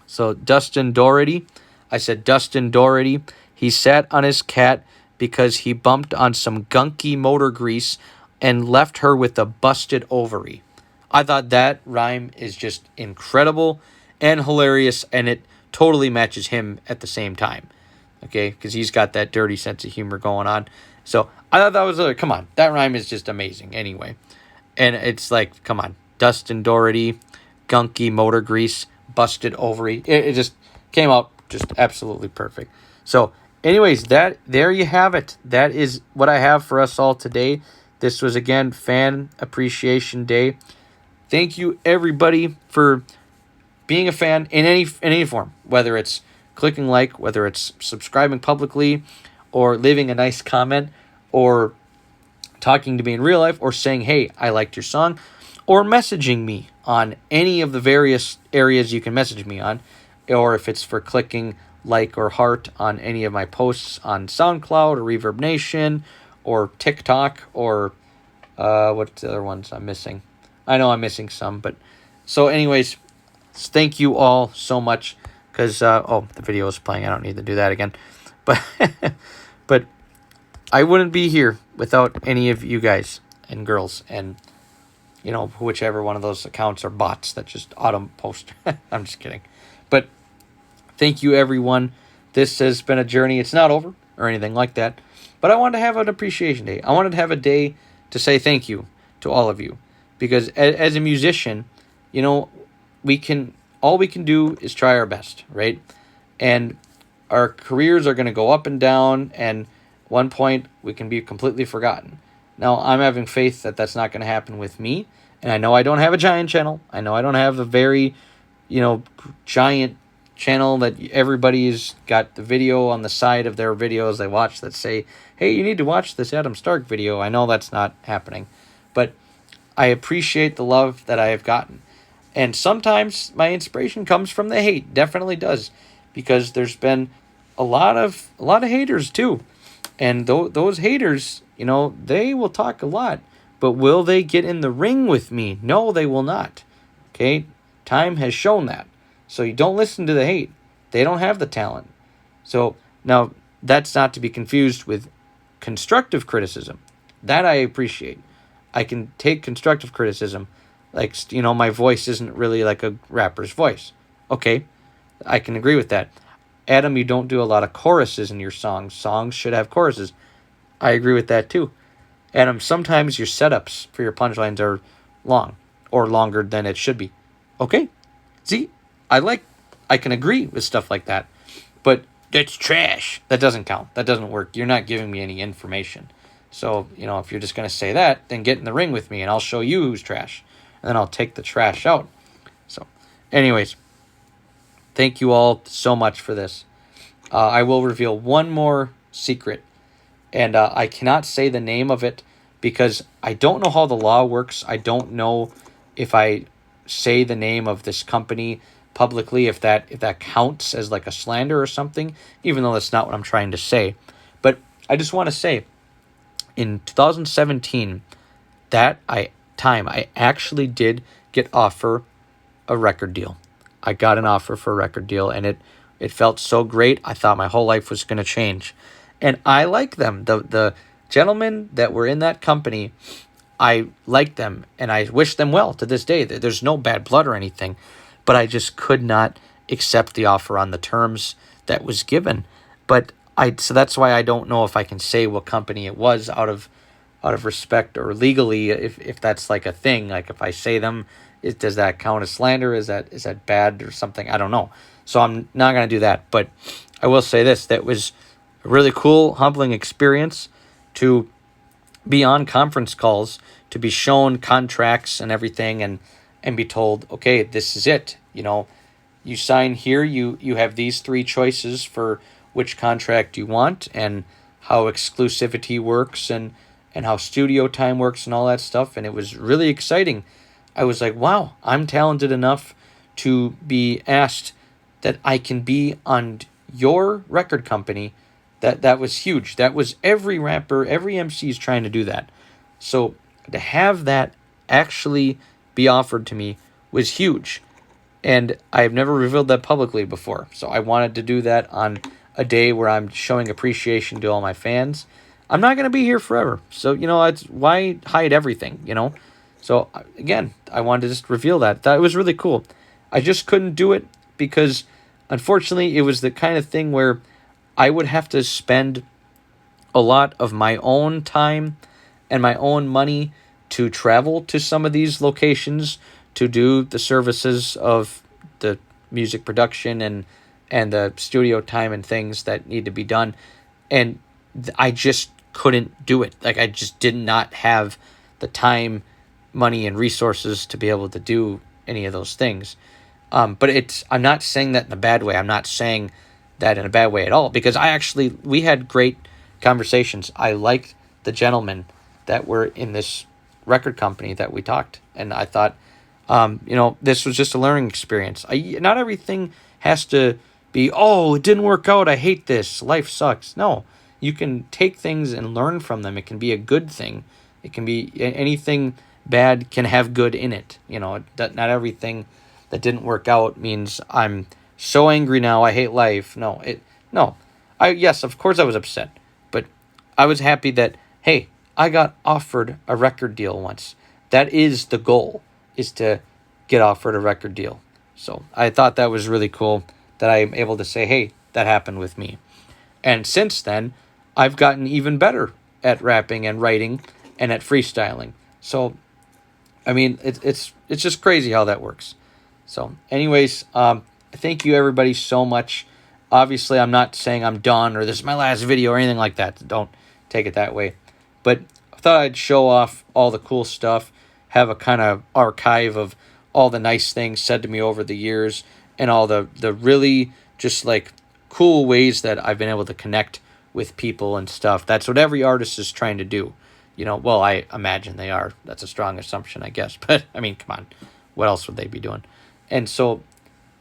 So Dustin Doherty. I said, Dustin Doherty, he sat on his cat because he bumped on some gunky motor grease and left her with a busted ovary. I thought that rhyme is just incredible and hilarious, and it totally matches him at the same time. Okay, because he's got that dirty sense of humor going on. So I thought that was, come on, that rhyme is just amazing anyway. And it's like, come on, Dustin Doherty, gunky motor grease, busted ovary. It just came out just absolutely perfect. So anyways, there you have it. That is what I have for us all today. This was, again, Fan Appreciation Day. Thank you, everybody, for being a fan in any form, whether it's clicking like, whether it's subscribing publicly, or leaving a nice comment, or talking to me in real life, or saying, hey, I liked your song, or messaging me on any of the various areas you can message me on, or if it's for clicking like or heart on any of my posts on SoundCloud or Reverb Nation or TikTok, or what's the other ones I'm missing? I know I'm missing some, but so anyways, thank you all so much, because the video is playing. I don't need to do that again, but but I wouldn't be here without any of you guys and girls, and whichever one of those accounts are bots that just auto post. I'm just kidding, but thank you, everyone. This has been a journey. It's not over or anything like that, but I wanted to have an appreciation day. I wanted to have a day to say thank you to all of you, because as a musician, all we can do is try our best, right? And our careers are going to go up and down, and one point we can be completely forgotten. Now, I'm having faith that that's not going to happen with me. And I know I don't have a giant channel. I know I don't have a very, giant channel that everybody's got the video on the side of their videos they watch that say, hey, you need to watch this Adam Stark video. I know that's not happening. But I appreciate the love that I have gotten. And sometimes my inspiration comes from the hate. Definitely does. Because there's been a lot of haters too. And those haters, they will talk a lot. But will they get in the ring with me? No, they will not. Okay? Time has shown that. So you don't listen to the hate. They don't have the talent. So now that's not to be confused with constructive criticism. That I appreciate. I can take constructive criticism. Like, my voice isn't really like a rapper's voice. Okay, I can agree with that. Adam, you don't do a lot of choruses in your songs. Songs should have choruses. I agree with that too. Adam, sometimes your setups for your punchlines are long or longer than it should be. Okay, see, I can agree with stuff like that. But that's trash. That doesn't count. That doesn't work. You're not giving me any information. So, if you're just going to say that, then get in the ring with me and I'll show you who's trash. And then I'll take the trash out. So, anyways, thank you all so much for this. I will reveal one more secret. And I cannot say the name of it because I don't know how the law works. I don't know if I say the name of this company publicly, if that counts as like a slander or something, even though that's not what I'm trying to say. But I just want to say, in 2017, I actually did get offer a record deal. I got an offer for a record deal, and it felt so great. I thought my whole life was going to change. And I like them. The gentlemen that were in that company, I like them, and I wish them well to this day. There's no bad blood or anything, but I just could not accept the offer on the terms that was given. So that's why I don't know if I can say what company it was out of respect or legally, if that's like a thing. Like if I say them, does that count as slander? Is that bad or something? I don't know. So I'm not going to do that. But I will say this: that was a really cool, humbling experience to be on conference calls, to be shown contracts and everything, and be told, okay, this is it. You sign here, you have these three choices for which contract you want and how exclusivity works and how studio time works and all that stuff. And it was really exciting. I was like, wow, I'm talented enough to be asked that I can be on your record company. That was huge. That was every rapper, every MC is trying to do that. So to have that actually be offered to me was huge. And I've never revealed that publicly before. So I wanted to do that on a day where I'm showing appreciation to all my fans. I'm not going to be here forever. So, it's why hide everything, So, again, I wanted to just reveal that. That was really cool. I just couldn't do it because, unfortunately, it was the kind of thing where I would have to spend a lot of my own time and my own money to travel to some of these locations to do the services of the music production and the studio time and things that need to be done. And I just couldn't do it. Like, I just did not have the time, money, and resources to be able to do any of those things. But I'm not saying that in a bad way. I'm not saying that in a bad way at all, because we had great conversations. I liked the gentlemen that were in this record company that we talked, and I thought, this was just a learning experience. Not everything has to be, oh, it didn't work out, I hate this, life sucks. No, you can take things and learn from them. It can be a good thing. It can be anything bad can have good in it. Not everything that didn't work out means I'm so angry now, I hate life. No. Yes, of course I was upset, but I was happy that, hey, I got offered a record deal once. That is the goal, is to get offered a record deal. So I thought that was really cool that I'm able to say, hey, that happened with me. And since then, I've gotten even better at rapping and writing and at freestyling. So, I mean, it's just crazy how that works. So, anyways, thank you everybody so much. Obviously, I'm not saying I'm done or this is my last video or anything like that. Don't take it that way. But I thought I'd show off all the cool stuff, have a kind of archive of all the nice things said to me over the years, and all the really just like cool ways that I've been able to connect with people and stuff. That's what every artist is trying to do. Well, I imagine they are. That's a strong assumption, I guess. But I mean, come on. What else would they be doing? And so,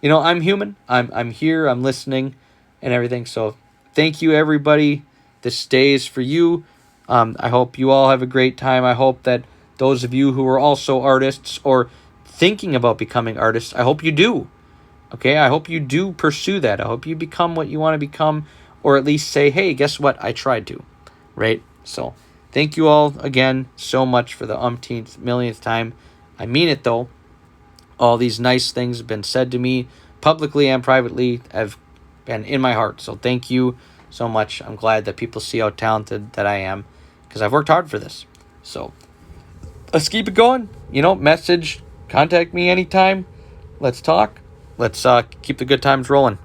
I'm human. I'm here, I'm listening and everything. So thank you, everybody. This day is for you. I hope you all have a great time. I hope that those of you who are also artists or thinking about becoming artists, I hope you do. Okay, I hope you do pursue that. I hope you become what you want to become, or at least say, hey, guess what? I tried to, right? So thank you all again so much for the umpteenth, millionth time. I mean it, though. All these nice things have been said to me publicly and privately, have been in my heart. So thank you so much. I'm glad that people see how talented that I am, because I've worked hard for this. So let's keep it going. Message, contact me anytime. Let's talk. Let's keep the good times rolling.